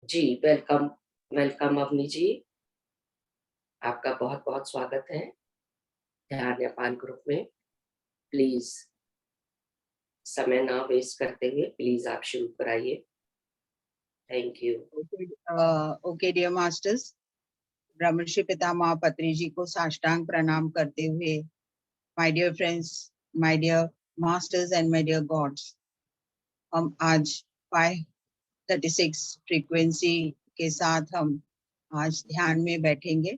जी, welcome, welcome Avani जी। आपका बहुत-बहुत स्वागत है ध्यान या पान ग्रुप में। प्लीज़ समय ना वेस्ट करते हुए प्लीज़ आप शुरू कराइए। Thank you. Okay dear masters, Brahmarshi Pitamaha Patri ji को साष्टांग प्रणाम करते हुए, my dear friends, my dear masters and my dear gods, हम आज 536 फ्रीक्वेंसी के साथ हम आज ध्यान में बैठेंगे।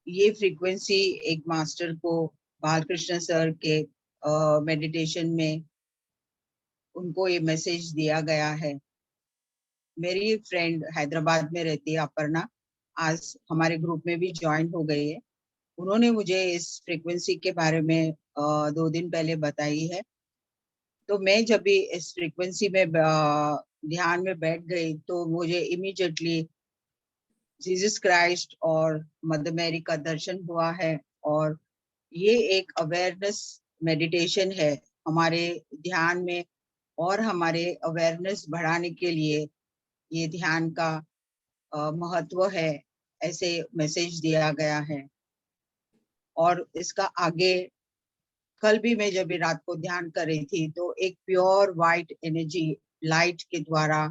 ये फ्रीक्वेंसी एक मास्टर को बालकृष्ण सर के मेडिटेशन में उनको ये मैसेज दिया गया है। मेरी फ्रेंड हैदराबाद में रहती है अपर्णा, आज हमारे ग्रुप में भी ज्वाइन हो गई है। उन्होंने मुझे इस फ्रीक्वेंसी के बारे में 2 दिन पहले बताई है। तो मैं जब भी इस फ्रीक्वेंसी में ध्यान में बैठ गई तो मुझे इमीडिएटली जीसस क्राइस्ट और मदर मैरी का दर्शन हुआ है। और ये एक अवेयरनेस मेडिटेशन है हमारे ध्यान में, और हमारे अवेयरनेस बढ़ाने के लिए ये ध्यान का महत्व है, ऐसे मैसेज दिया गया है। और इसका आगे कल भी मैं जब भी रात को ध्यान कर रही थी तो एक प्योर वाइट एनर्जी लाइट के द्वारा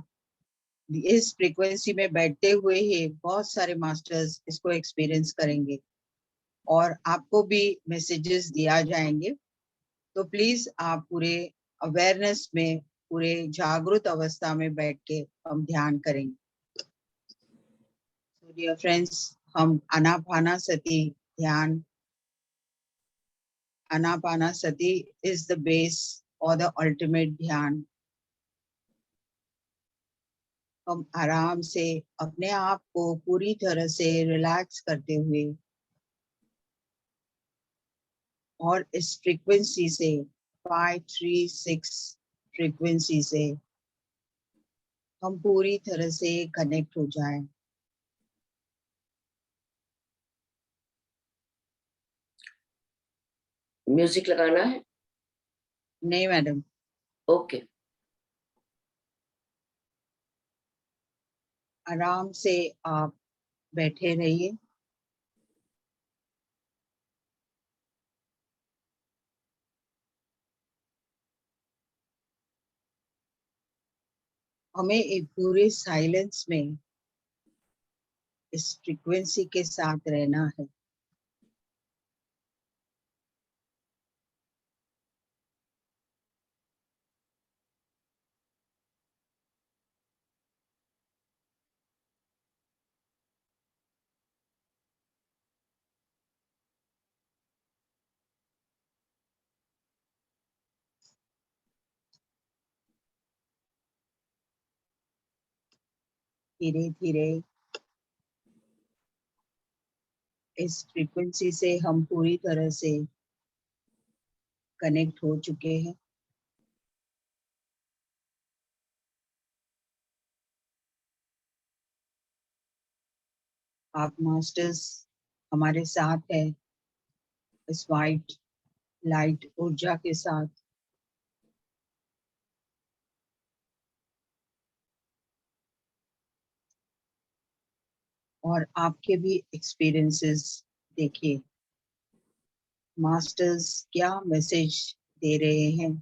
इस फ्रीक्वेंसी में बैठते हुए ही बहुत सारे मास्टर्स इसको एक्सपीरियंस करेंगे और आपको भी मैसेजेस दिया जाएंगे। तो प्लीज आप पूरे अवेयरनेस में, पूरे जागरूक अवस्था में बैठ के हम ध्यान करेंगे। So dear friends, हम आनापानासति ध्यान, आनापानासति is the base or the ultimate ध्यान। हम आराम से अपने आप को पूरी तरह से रिलैक्स करते हुए और इस फ्रीक्वेंसी से 536 फ्रीक्वेंसी से हम पूरी तरह से कनेक्ट हो जाएं। म्यूजिक लगाना है? नहीं मैडम। ओके। आराम से आप बैठे रहिए। हमें एक पूरे साइलेंस में इस फ्रीक्वेंसी के साथ रहना है। धीरे धीरे इस फ्रीक्वेंसी से हम पूरी तरह से कनेक्ट हो चुके हैं। आप मास्टर्स हमारे साथ है इस वाइट लाइट ऊर्जा के साथ। और आपके भी एक्सपीरियंसेस देखिए, मास्टर्स क्या मैसेज दे रहे हैं।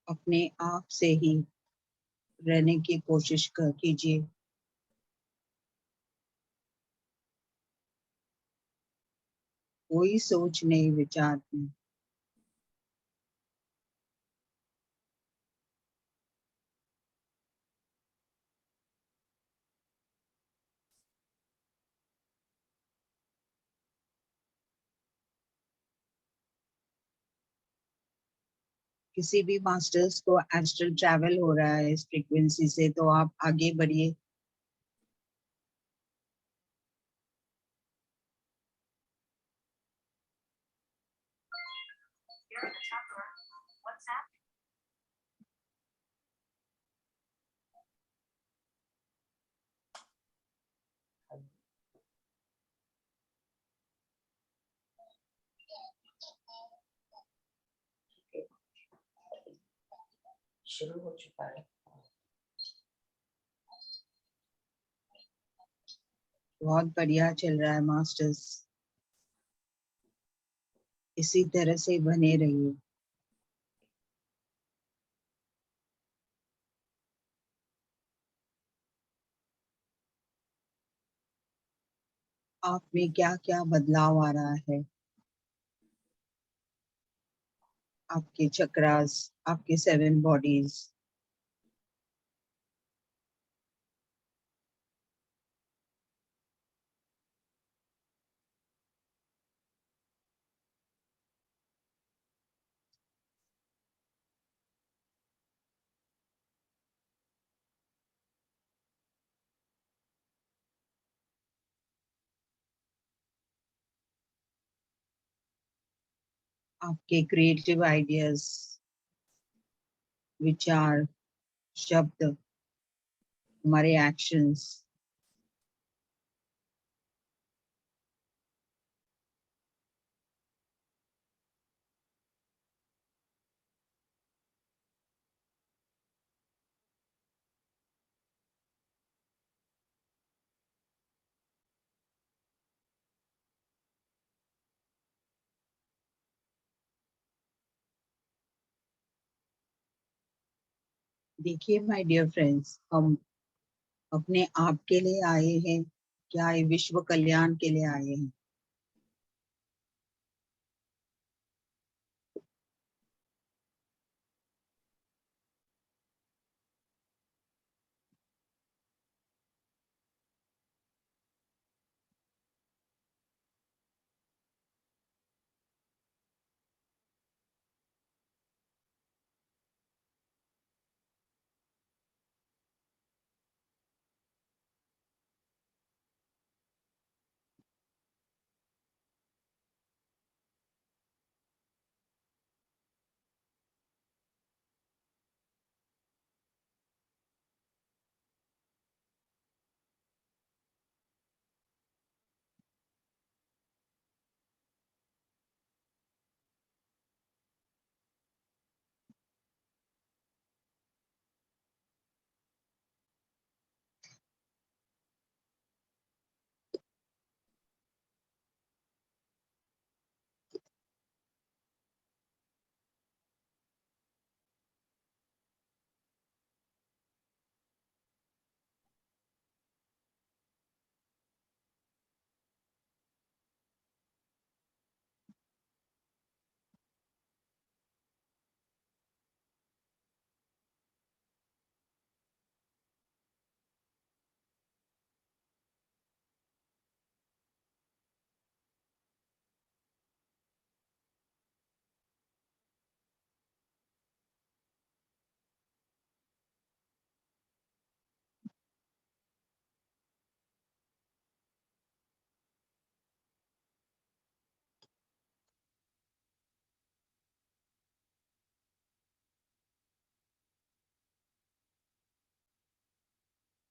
अपने आप से ही रहने की कोशिश कीजिए। कोई सोच नहीं, विचार नहीं। किसी भी मास्टर्स को एस्ट्रल ट्रैवल हो रहा है इस फ्रीक्वेंसी से, तो आप आगे बढ़िए। शुरू हो चुका है। बहुत बढ़िया चल रहा है मास्टर्स, इसी तरह से बने रहिए। आप में क्या क्या बदलाव आ रहा है, आपके चक्रास, आपके 7 बॉडीज। आपके क्रिएटिव आइडियाज, विचार, शब्द, हमारे एक्शंस, देखिए माय डियर फ्रेंड्स, हम अपने आप के लिए आए हैं क्या ये विश्व कल्याण के लिए आए हैं?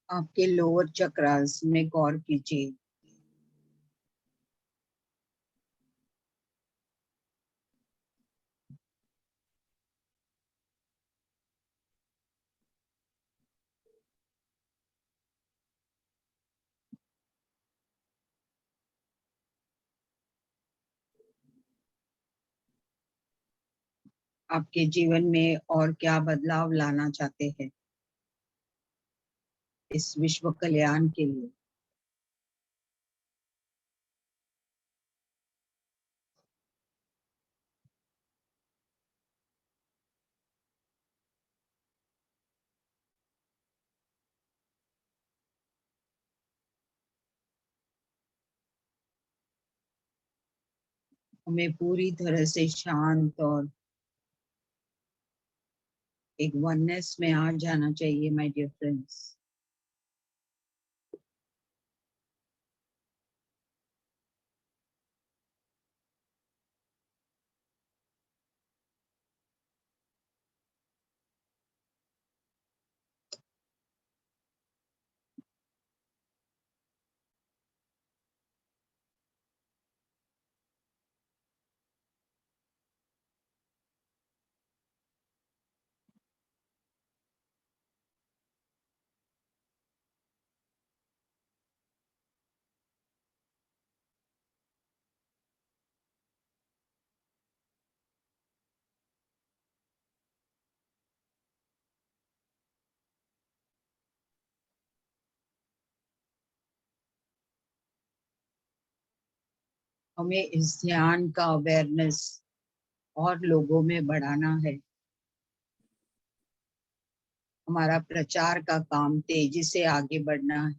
आपके लोअर चक्रास में गौर कीजिए। आपके जीवन में और क्या बदलाव लाना चाहते हैं इस विश्व कल्याण के लिए? हमें पूरी तरह से शांत और एक वननेस में आ जाना चाहिए माय डियर फ्रेंड्स। हमें इस ध्यान का अवेयरनेस और लोगों में बढ़ाना है। हमारा प्रचार का काम तेजी से आगे बढ़ना है।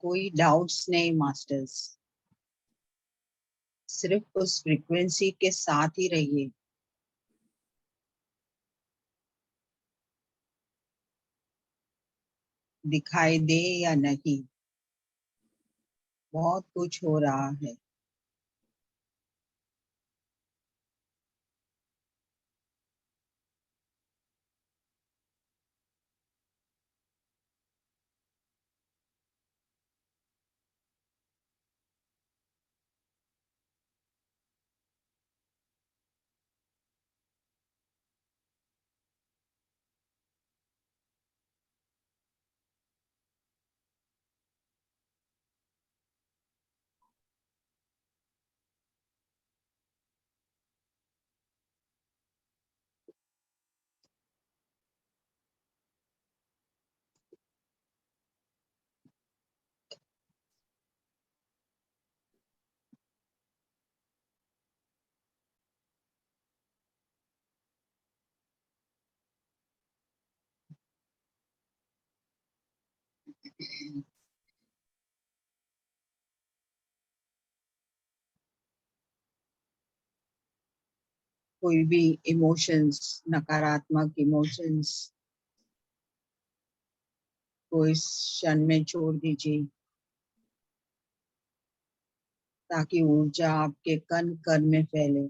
कोई डाउट्स नहीं मास्टर्स, सिर्फ उस फ्रीक्वेंसी के साथ ही रहिए। दिखाई दे या नहीं, बहुत कुछ हो रहा है। कोई भी इमोशंस, नकारात्मक इमोशंस को इस क्षण में छोड़ दीजिए, ताकि ऊर्जा आपके कण कण में फैले।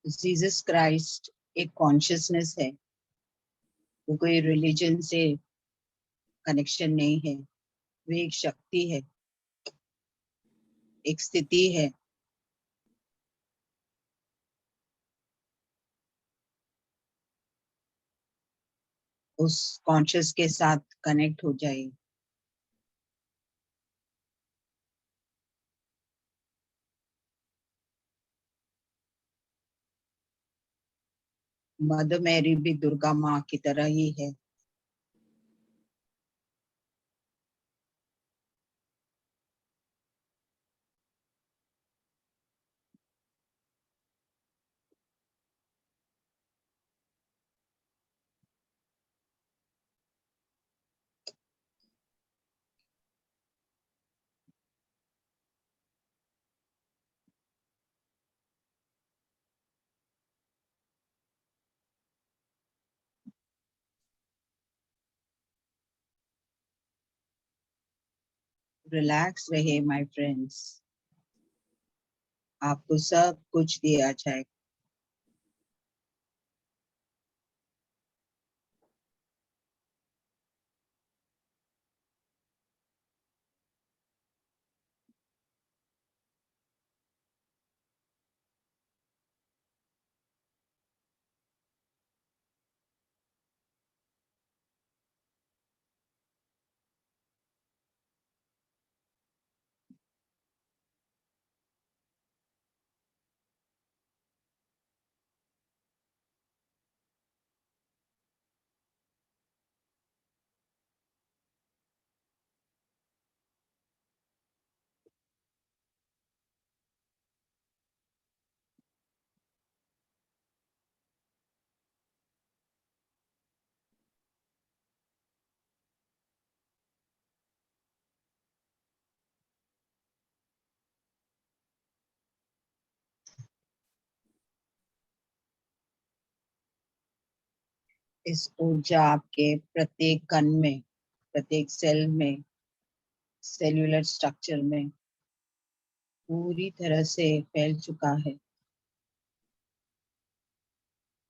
जीसस क्राइस्ट एक कॉन्शियसनेस है, वो कोई रिलीजन से कनेक्शन नहीं है। वे एक शक्ति है, एक स्थिति है। उस कॉन्शियस के साथ कनेक्ट हो जाइए। मदर मैरी भी दुर्गा माँ की तरह ही है। रिलैक्स रहे माय फ्रेंड्स, आपको सब कुछ दिया जाएगा। इस ऊर्जा आपके प्रत्येक कण में, प्रत्येक सेल में, सेल्यूलर स्ट्रक्चर में पूरी तरह से फैल चुका है।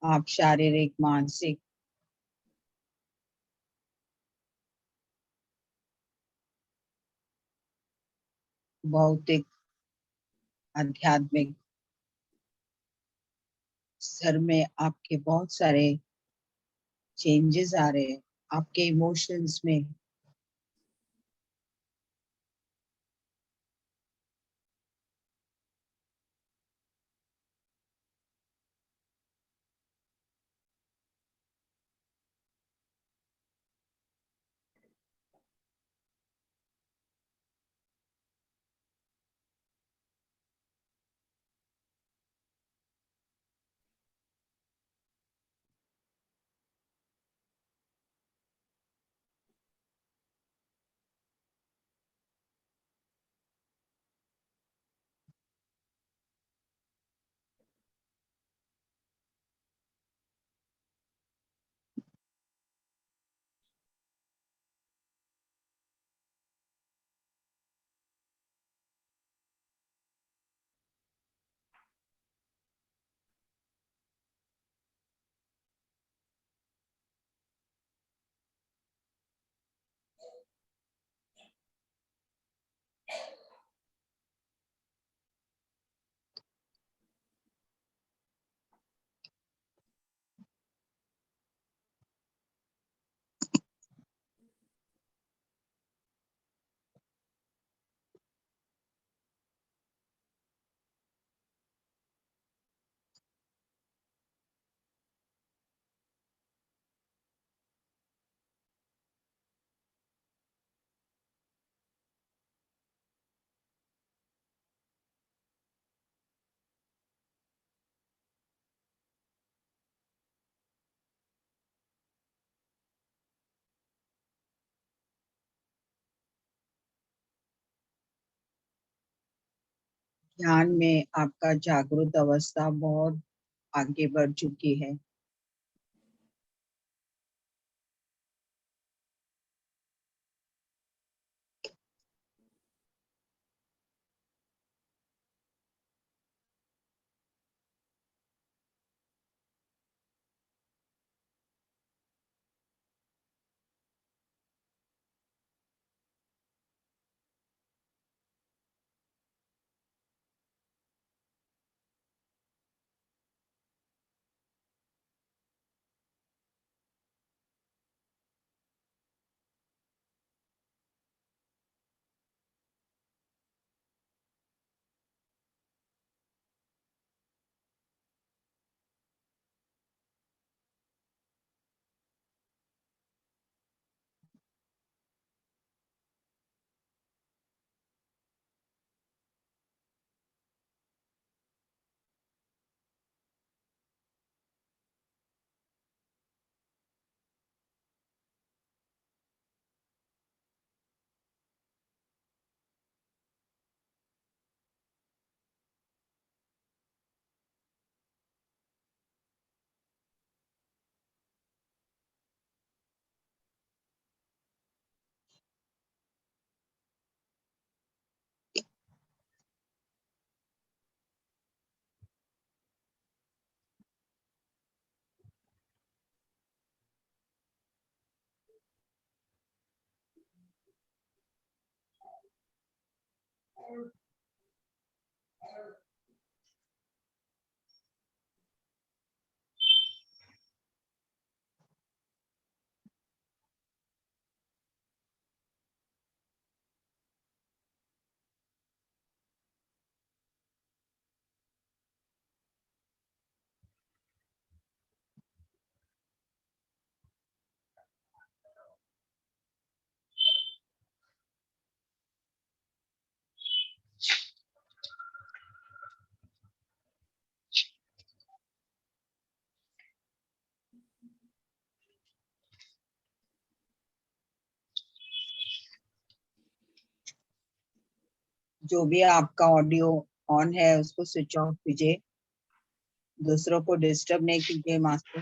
आप शारीरिक, मानसिक, भौतिक, आध्यात्मिक स्तर में आपके बहुत सारे चेंजेस आ रहे हैं। आपके इमोशंस में, ध्यान में आपका जागृत अवस्था बहुत आगे बढ़ चुकी है। जो भी आपका ऑडियो ऑन है उसको स्विच ऑफ कीजिए, दूसरों को डिस्टर्ब नहीं कीजिए मास्टर।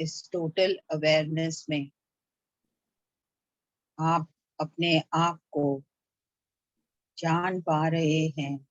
इस टोटल अवेयरनेस में आप अपने आप को जान पा रहे हैं।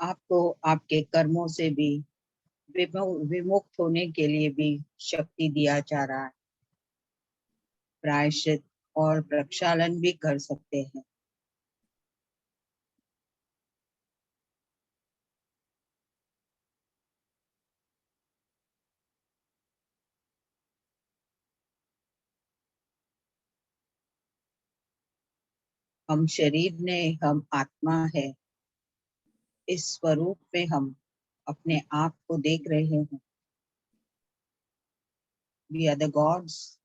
आपको आपके कर्मों से भी विमुक्त होने के लिए भी शक्ति दिया जा रहा है। प्रायश्चित और प्रक्षालन भी कर सकते हैं। हम शरीर ने, हम आत्मा है। इस स्वरूप में हम अपने आप को देख रहे हैं। We are the gods.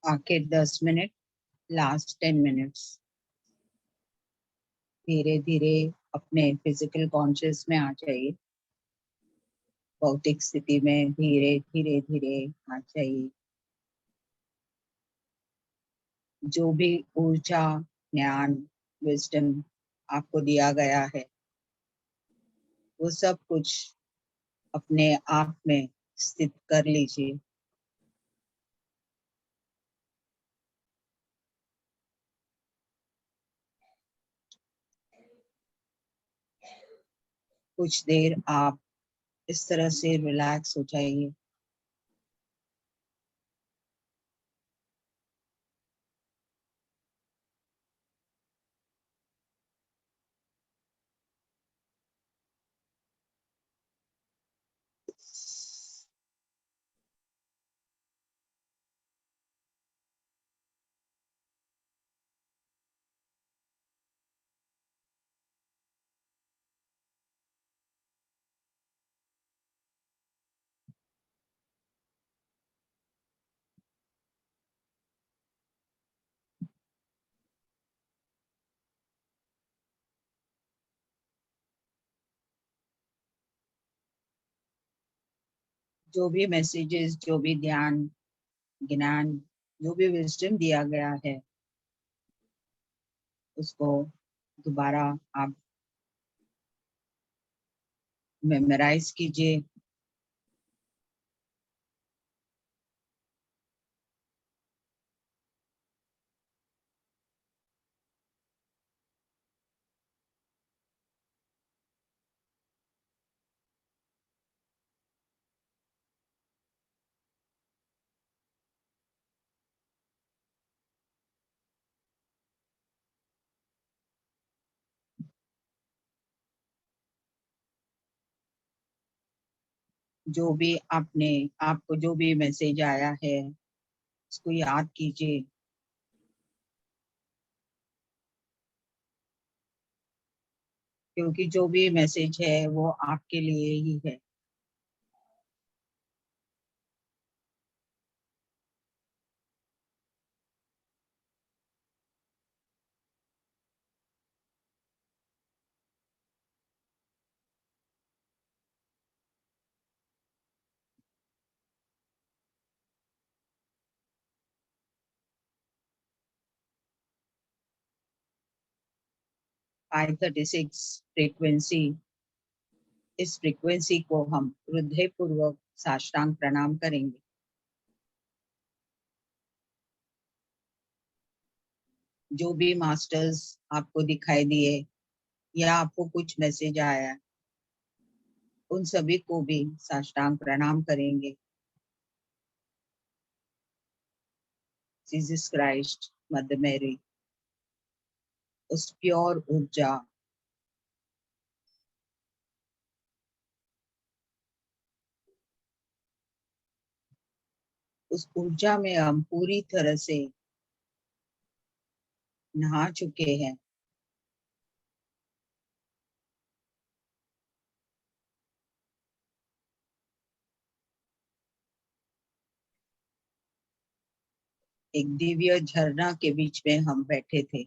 आखिर 10 मिनट, लास्ट 10 मिनट्स धीरे धीरे अपने फिजिकल कॉन्शियस में आ जाइए। भौतिक स्थिति में धीरे धीरे धीरे आ जाइए। जो भी ऊर्जा, ज्ञान, विजडम आपको दिया गया है, वो सब कुछ अपने आप में स्थित कर लीजिए। कुछ देर आप इस तरह से रिलैक्स हो जाइए। जो भी मैसेजेस, जो भी ध्यान, ज्ञान, जो भी विजडम दिया गया है, उसको दोबारा आप मेमोराइज कीजिए। जो भी आपको जो भी मैसेज आया है, उसको याद कीजिए। क्योंकि जो भी मैसेज है वो आपके लिए ही है। I-36 फ्रीक्वेंसी, इस फ्रीक्वेंसी को हम हृदय पूर्वक साष्टांग प्रणाम करेंगे। जो भी मास्टर्स आपको दिखाई दिए या आपको कुछ मैसेज आया, उन सभी को भी साष्टांग प्रणाम करेंगे। जीसस क्राइस्ट, मदर मैरी, उस प्योर ऊर्जा, उस ऊर्जा में हम पूरी तरह से नहा चुके हैं। एक दिव्य झरना के बीच में हम बैठे थे।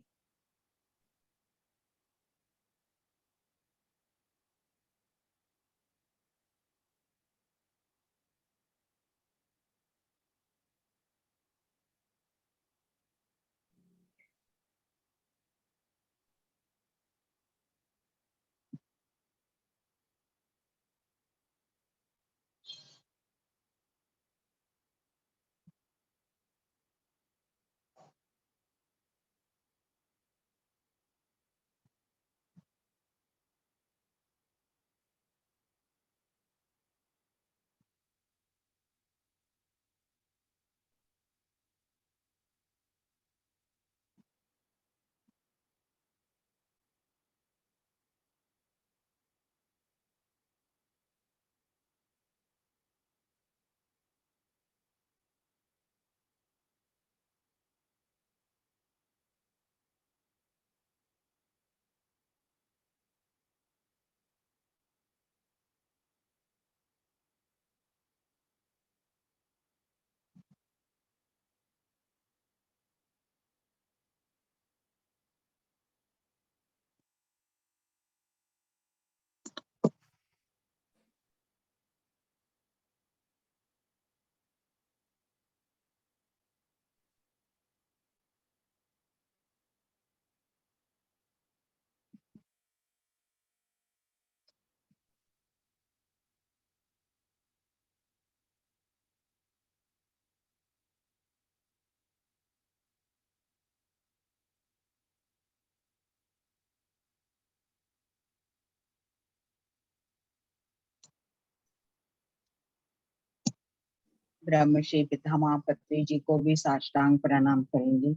ब्रह्मश्री पितामह पत्री जी को भी साष्टांग प्रणाम करेंगे।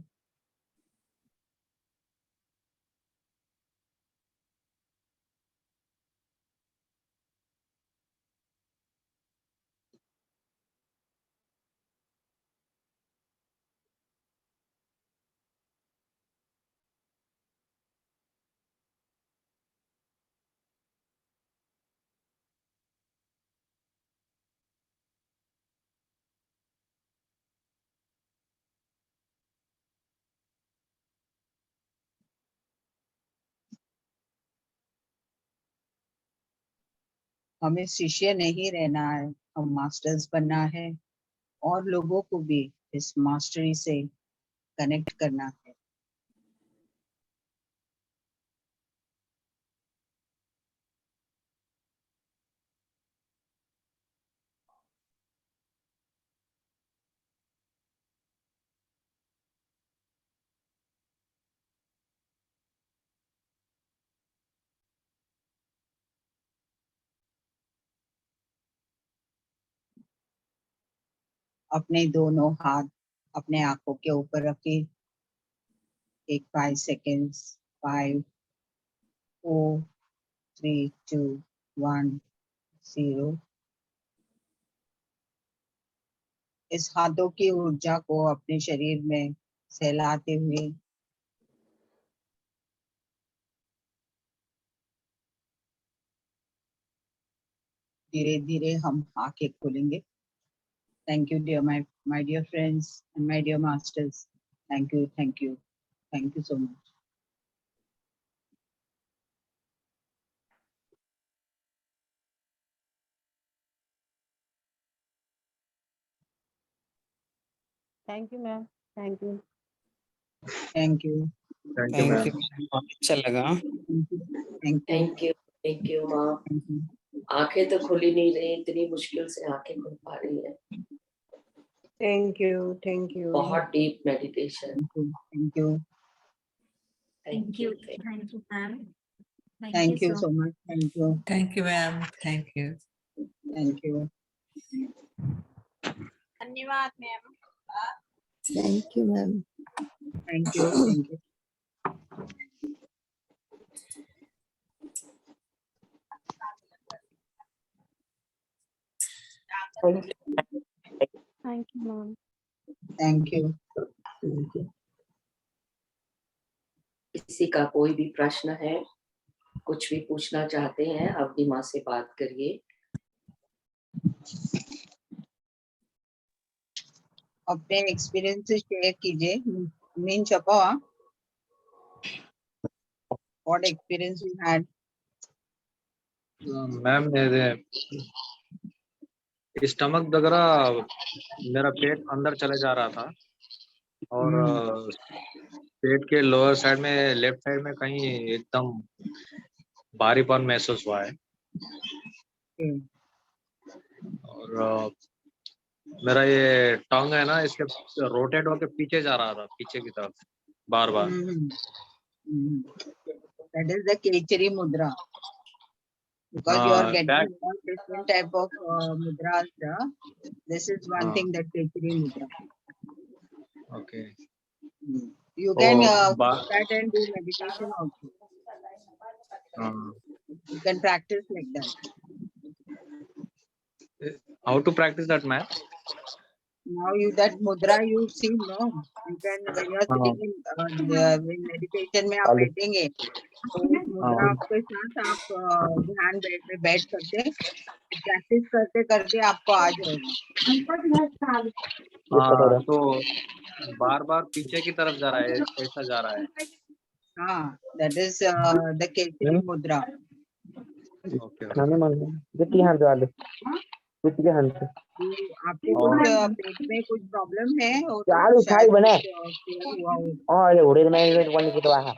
हमें शिष्य नहीं रहना है, हम मास्टर्स बनना है और लोगों को भी इस मास्टरी से कनेक्ट करना है। अपने दोनों हाथ अपने आंखों के ऊपर रखे, एक 5 सेकेंड्स, 5 4 3 2 1 0। इस हाथों की ऊर्जा को अपने शरीर में सहलाते हुए धीरे धीरे हम आंखें खोलेंगे। Thank you dear my dear friends and my dear masters. Thank you, thank you, thank you so much. Thank you ma'am, thank you. Thank you, thank you thank you, ma'am. बहुत अच्छा लगा। थैंक यू, थैंक यू माँ। Thank you. आंखें तो खुली नहीं रही, इतनी मुश्किल से आंखें खुल पा रही है। Thank you, thank you. बहुत deep meditation. Thank you, thank you. Thank you, ma'am. Thank you so much. Thank you, Thank you, ma'am. Thank you. Thank you. धन्यवाद ma'am. Thank you, ma'am. Thank you, thank you. Thank you ma'am. Thank you. किसी का कोई भी प्रश्न है, कुछ भी पूछना चाहते हैं, अवधि माँ से बात करिए। अपने एक्सपीरियंसेस शेयर कीजिए। मीन छपा, what experience you had? Ma'am मेरे स्टमक वगैरह, मेरा पेट अंदर चले जा रहा था और पेट के लोअर साइड में, लेफ्ट साइड में कहीं एकदम भारीपन महसूस हुआ है। और मेरा ये टंग है ना, इसके रोटेट होके पीछे जा रहा था, पीछे की तरफ बार बार। That is the Kechari mudra. Because you are getting all different type of mudras. This is one thing, that Kechari mudra. Okay. You can Oh, that and do meditation also. You can practice like that. How to practice that, ma'am? Now you that mudra you see, no? You can, when you are sitting in meditation में आप बैठेंगे, तो उस मुद्रा के साथ आप ध्यान में बैठ सकते, प्रैक्टिस करते करते आपको आ जाएगा। तो बार बार पीछे की तरफ जा रहा है, ऐसा जा रहा है। हाँ, that is the Kechari mudra. Okay. आपको कुछ पेट में कुछ प्रॉब्लम है और शायद हुआ हो।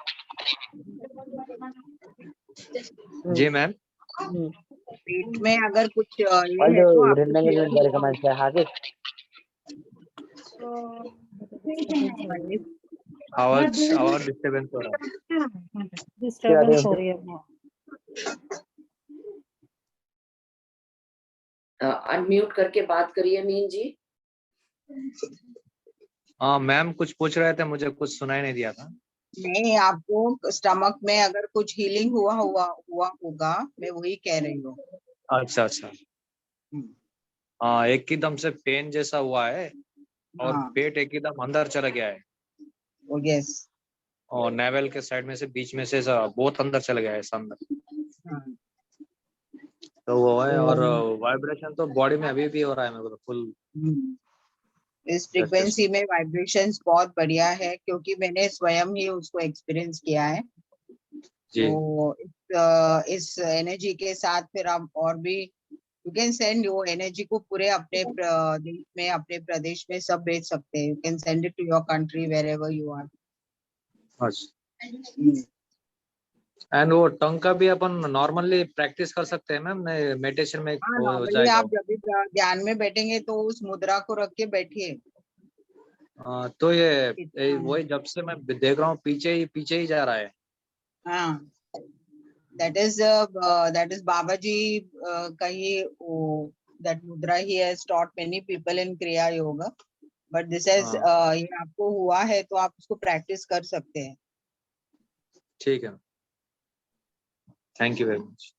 जी मैम। पेट में अगर कुछ ये है तो आवाज डिस्टर्बेंस हो रहा है। डिस्टर्बेंस हो रही है। अनम्यूट करके बात करिए मीन जी। हाँ मैम कुछ पूछ रहे थे, मुझे कुछ सुनाई नहीं दिया था। नहीं, आपको स्टमक में अगर कुछ हीलिंग हुआ होगा, मैं वही कह रही हूँ। अच्छा अच्छा। हाँ एकदम से पेन जैसा हुआ है और हाँ, पेट एकदम अंदर चला गया है यस। और नेवल के साइड में से बीच में से बहुत अंदर चला गया है ऐसा अंदर। तो वो है और वाइब्रेशन तो बॉडी में अभी भी हो रहा है मेरे को तो फुल। इस फ्रीक्वेंसी में वाइब्रेशंस बहुत बढ़िया है, क्योंकि मैंने स्वयं ही उसको एक्सपीरियंस किया है। जी तो इस एनर्जी के साथ फिर आप और भी यू कैन सेंड वो एनर्जी को पूरे अपने देश में, अपने प्रदेश में सब भेज सकते हैं। You can send it to your country wherever you are. And वो टंग का भी अपन नॉर्मली प्रैक्टिस कर सकते हैं मैम, मेडिटेशन में हाँ, हो नॉर्मली जाएगा आप वो। जब भी ध्यान में बैठेंगे तो उस मुद्रा को रख के बैठिए। तो ये वही जब से मैं देख रहा हूँ पीछे ही जा रहा है। हाँ, that is Babaji कहीं that mudra he has taught many people in Kriya Yoga, but this has ये आपको हुआ है तो आप उसको प्रैक्टिस कर सकते हैं। ठीक है, thank you very much.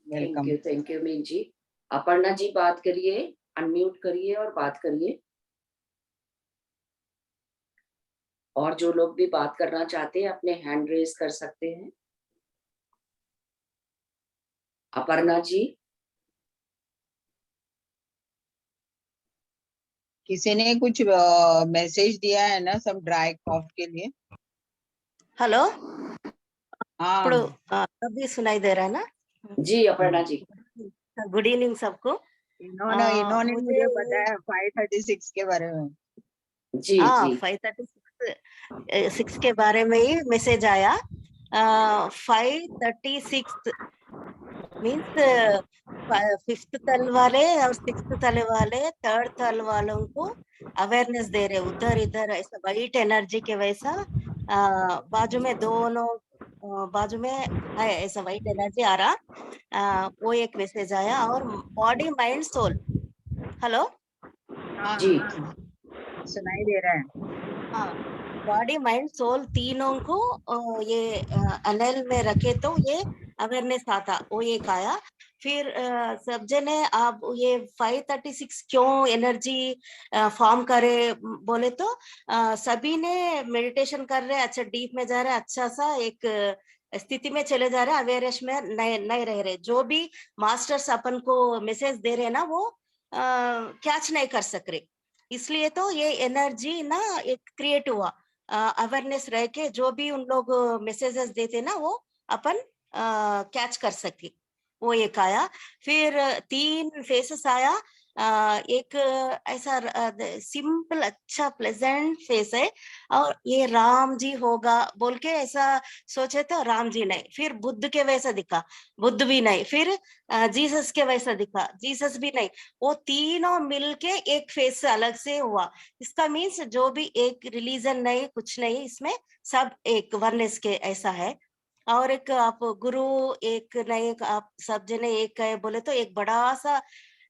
Welcome. Thank you मीन जी। अपर्णा जी बात करिए, अनम्यूट करिए और बात करिए। और जो लोग भी बात करना चाहते हैं अपने हैंड रेज कर सकते हैं। अपर्णा जी। किसी ने कुछ मैसेज दिया है ना, सब ड्राई कॉफ के लिए। हेलो, हाँ अभी सुनाई दे रहा है ना? जी अपर्णा जी। गुड इवनिंग सबको। इन्होंने मुझे मुझे बताया 536 के बारे में। जी जी 536 के बारे में ही मैसेज आया। 536 मीन्स 5th तल वाले और 6th तल वाले 3rd तल वालों को अवेयरनेस दे रहे। उधर इधर ऐसा वाइट एनर्जी के वैसा बाजू में दोनों बाजू में है ऐसा वाइट एनर्जी आ रहा। वो एक मैसेज आया। और बॉडी माइंड सोल। हेलो जी सुनाई दे रहा है। बॉडी माइंड सोल तीनों को ये अनल में रखे तो ये अवेयरनेस आता। वो एक आया। फिर सब जने आप ये 536 क्यों एनर्जी फॉर्म करे बोले तो सभी ने मेडिटेशन कर रहे, अच्छा डीप में जा रहे, अच्छा सा एक स्थिति में चले जा रहे, अवेयरनेस में नहीं रह रहे। जो भी मास्टर्स अपन को मैसेज दे रहे ना वो कैच नहीं कर सक रहे। इसलिए तो ये एनर्जी ना एक क्रिएट हुआ अवेयरनेस रह के जो भी उन लोग मैसेजेस देते ना वो अपन कैच कर सकते। वो एक आया। फिर 3 फेसेस आया। एक ऐसा सिंपल अच्छा प्लेजेंट फेस है और ये राम जी होगा बोल के ऐसा सोचे तो राम जी नहीं। फिर बुद्ध के वैसा दिखा, बुद्ध भी नहीं। फिर जीसस के वैसा दिखा, जीसस भी नहीं। वो तीनों मिलके एक फेस से अलग से हुआ। इसका मीन्स जो भी एक रिलीजन नहीं, कुछ नहीं, इसमें सब एक वननेस के ऐसा है। और एक आप गुरु एक नहीं, आप सब जने एक है बोले तो एक बड़ा सा,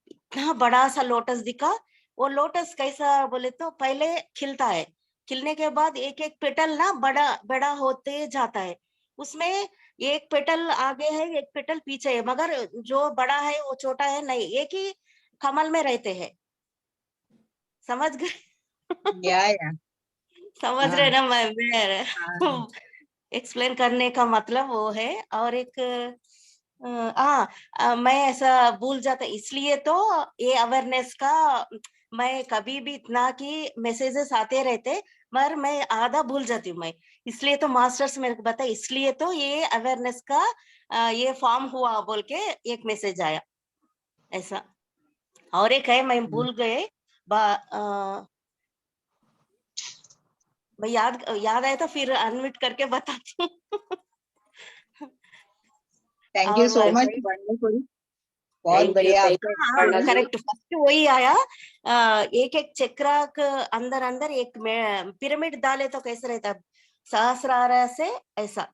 इतना बड़ा सा लोटस दिखा। वो लोटस कैसा बोले तो पहले खिलता है, खिलने के बाद एक एक पेटल ना बड़ा बड़ा होते जाता है। उसमें एक पेटल आगे है, एक पेटल पीछे है, मगर जो बड़ा है वो छोटा है नहीं, एक ही कमल में रहते हैं। समझ गए? या समझ रहे ना? मैं एक्सप्लेन करने का मतलब वो है। और एक मैं ऐसा भूल जाता, इसलिए तो ये अवेयरनेस का मैं कभी भी इतना कि मैसेजेस आते रहते मगर मैं आधा भूल जाती हूँ मैं। इसलिए तो मास्टर्स मेरे को बता, इसलिए तो ये अवेयरनेस का ये फॉर्म हुआ बोल के एक मैसेज आया ऐसा। और एक है मैं भूल गए, मैं याद आया तो फिर अनम्यूट करके बताती हूँ। Thank you so much, wonderful, बहुत बढ़िया। करेक्ट। फर्स्ट वही आया। एक एक चक्रा के अंदर अंदर एक पिरामिड डाले तो कैसे रहता, सहस्रार से ऐसा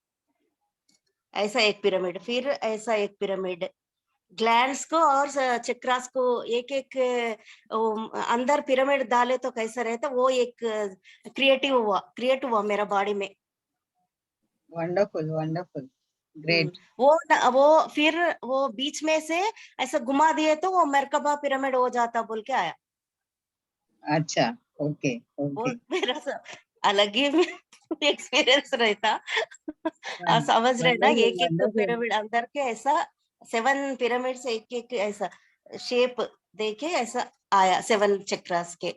ऐसा एक पिरामिड, फिर ऐसा एक पिरामिड, ग्लैंड्स को और चक्रास को एक एक अंदर पिरामिड डाले तो कैसा रहता, वो एक क्रिएट हुआ मेरा बॉडी में। Wonderful wonderful great. वो फिर वो बीच में से ऐसा घुमा दिए तो वो मरकबा पिरामिड हो जाता बोल के आया। अच्छा ओके वो ओके मेरा अलग ही एक्सपीरियंस रहता। आप समझ रहे ना, एक एक पिरामिड अंदर के ऐसा 7 पिरामिड से एक एक ऐसा शेप देखे ऐसा आया 7 चक्रास के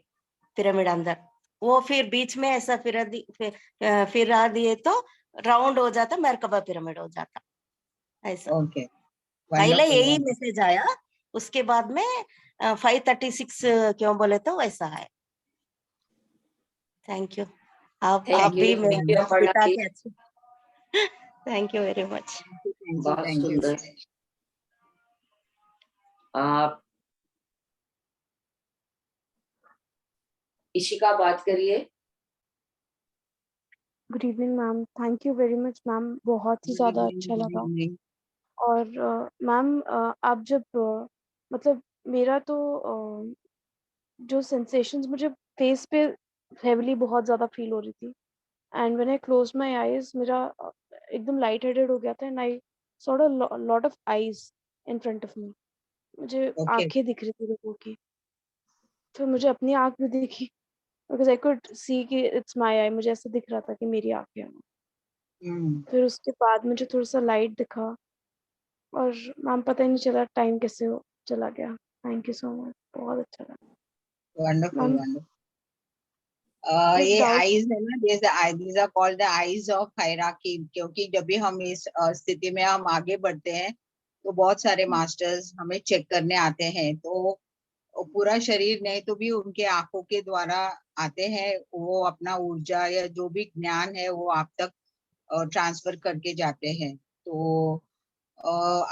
पिरामिड अंदर। वो फिर बीच में ऐसा फिरा दिए तो राउंड हो जाता, मरकबा पिरामिड हो जाता ऐसा। ओके पहले यही मैसेज आया, उसके बाद में 536 क्यों बोले तो वैसा है। Thank you. आप भी मेरे पिता के अच्छे। Thank you very much. बहुत सुंदर। आप इशिका बात करिए। Good evening ma'am, thank you very much ma'am, बहुत ही ज़्यादा अच्छा लगा। और मैम आप जब मतलब मेरा तो जो सेंसेशंस मुझे फेस पे हेवली बहुत ज़्यादा फील हो रही थी, and when I close my eyes मेरा एकदम लाइट हेडेड हो गया था, and I saw a lot of eyes in front of me. मुझे आंखें दिख रही थी लोगों की, फिर मुझे अपनी आंख भी दिखी, बिकॉज आई कुड सी कि इट्स माय आई, मुझे ऐसा दिख रहा था कि मेरी आंखें हैं। फिर उसके बाद मुझे थोड़ा सा लाइट दिखा, और मैम पता ही नहीं चला टाइम कैसे चला गया। थैंक यू सो मच, बहुत अच्छा लगा। Wonderful wonderful. ये आईज है ना, these are called the eyes of hierarchy, क्योंकि जब भी हम इस स्थिति में हम आगे बढ़ते हैं तो बहुत सारे मास्टर्स हमें चेक करने आते हैं, तो पूरा शरीर नहीं तो भी उनके आंखों के द्वारा आते हैं, वो अपना ऊर्जा या जो भी ज्ञान है वो आप तक ट्रांसफर करके जाते हैं। तो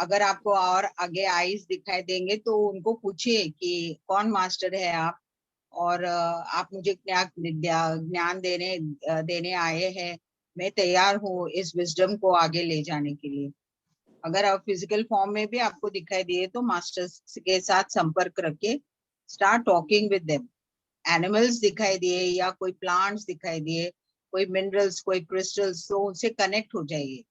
अगर आपको और आगे आईज दिखाई देंगे तो उनको पूछिए कि कौन मास्टर है आप, और आप मुझे क्या ज्ञान देने आए हैं, मैं तैयार हूँ इस विजडम को आगे ले जाने के लिए। अगर आप फिजिकल फॉर्म में भी आपको दिखाई दिए तो मास्टर्स के साथ संपर्क रखिए, start talking with them. Animals दिखाई दिए या कोई प्लांट्स दिखाई दिए, कोई मिनरल्स, कोई क्रिस्टल्स, तो उनसे कनेक्ट हो जाइए।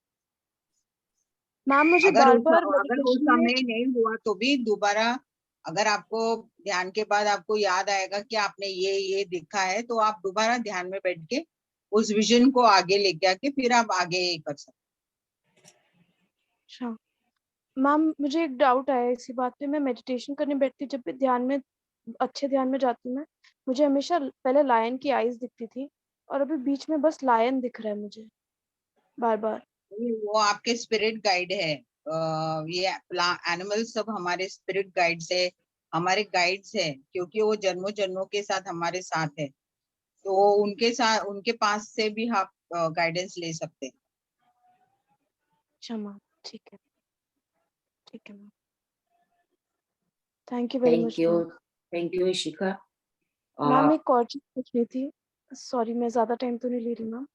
मैम मुझे अगर बार-बार उस समय नहीं हुआ तो भी दोबारा, अगर आपको ध्यान के बाद आपको याद आएगा कि आपने ये देखा है, तो आप दोबारा ध्यान में बैठ के उस विजन को आगे लेके आके फिर आप आगे कर सकते। अच्छा मैम, मुझे एक डाउट आया इसी बात पे। मैं मेडिटेशन करने बैठती, जब भी ध्यान में अच्छे ध्यान में जाती हूँ मैं, मुझे हमेशा पहले लायन की आईज दिखती थी, और अभी बीच में बस लायन दिख रहा है मुझे बार बार। वो आपके स्पिरिट गाइड है। ये एनिमल सब हमारे स्पिरिट गाइड्स है, हमारे गाइड्स है, क्योंकि वो जन्मों जन्मों के साथ हमारे साथ है, तो उनके साथ उनके पास से भी आप गाइडेंस ले सकते हैं। अच्छा मैम, ठीक है ma'am, thank you very much. Thank you Ishika. Ma'am एक और चीज पूछनी थी, सॉरी मैं ज्यादा टाइम तो नहीं ले रही मैम।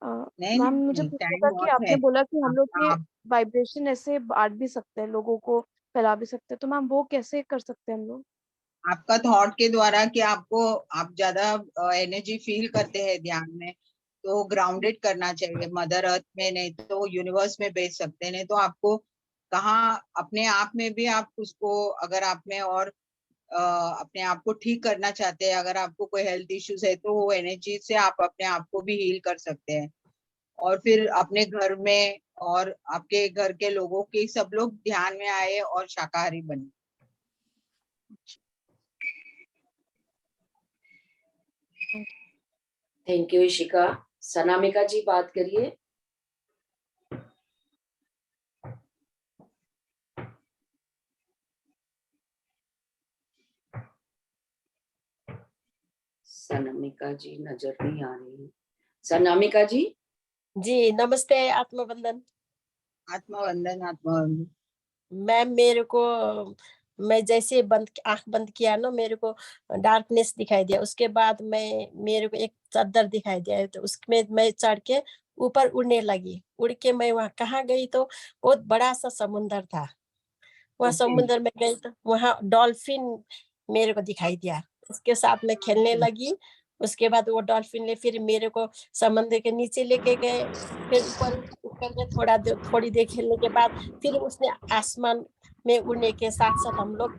मैम मुझे पूछना था कि आपने बोला कि हम लोग के वाइब्रेशन ऐसे बांट भी सकते हैं, लोगों को फैला भी सकते हैं, तो मैम वो कैसे कर सकते हैं हम लोग? आपका थॉट के द्वारा कि आप ज्यादा एनर्जी फील करते हैं ध्यान में, तो ग्राउंडेड करना चाहिए मदर अर्थ में, नहीं तो यूनिवर्स में भेज सकते हैं। नहीं तो आपको कहाँ अपने आप में भी आप उसको, अगर आप में और अपने आप को ठीक करना चाहते हैं, अगर आपको कोई हेल्थ इश्यूज है, तो वो एनर्जी से आप अपने आप को भी हील कर सकते हैं, और फिर अपने घर में और आपके घर के लोगों के सब लोग ध्यान में आए और शाकाहारी बने। Thank you Ishika. सनामिका जी बात करिए। सनामिका जी नजर नहीं आ रही। सनामिका जी। जी नमस्ते। आत्मवंदन। आत्मवंदन आत्मवंदन। मैम मैं जैसे आंख बंद किया ना, मेरे को डार्कनेस दिखाई दिया, उसके बाद मेरे को एक चादर दिखाई दिया, तो उसमें मैं चढ़ के ऊपर उड़ने लगी। उड़ के मैं वहां कहाँ गई तो बहुत बड़ा सा समुंदर था, वहाँ Okay. समुद्र में गई तो वहाँ डॉल्फिन मेरे को दिखाई दिया, उसके साथ में खेलने लगी। उसके बाद वो डॉल्फिन ने फिर मेरे को समुद्र के नीचे लेके गए, फिर ऊपर में थोड़ी देर खेलने के बाद फिर उसने आसमान में उड़ने के साथ साथ हम लोग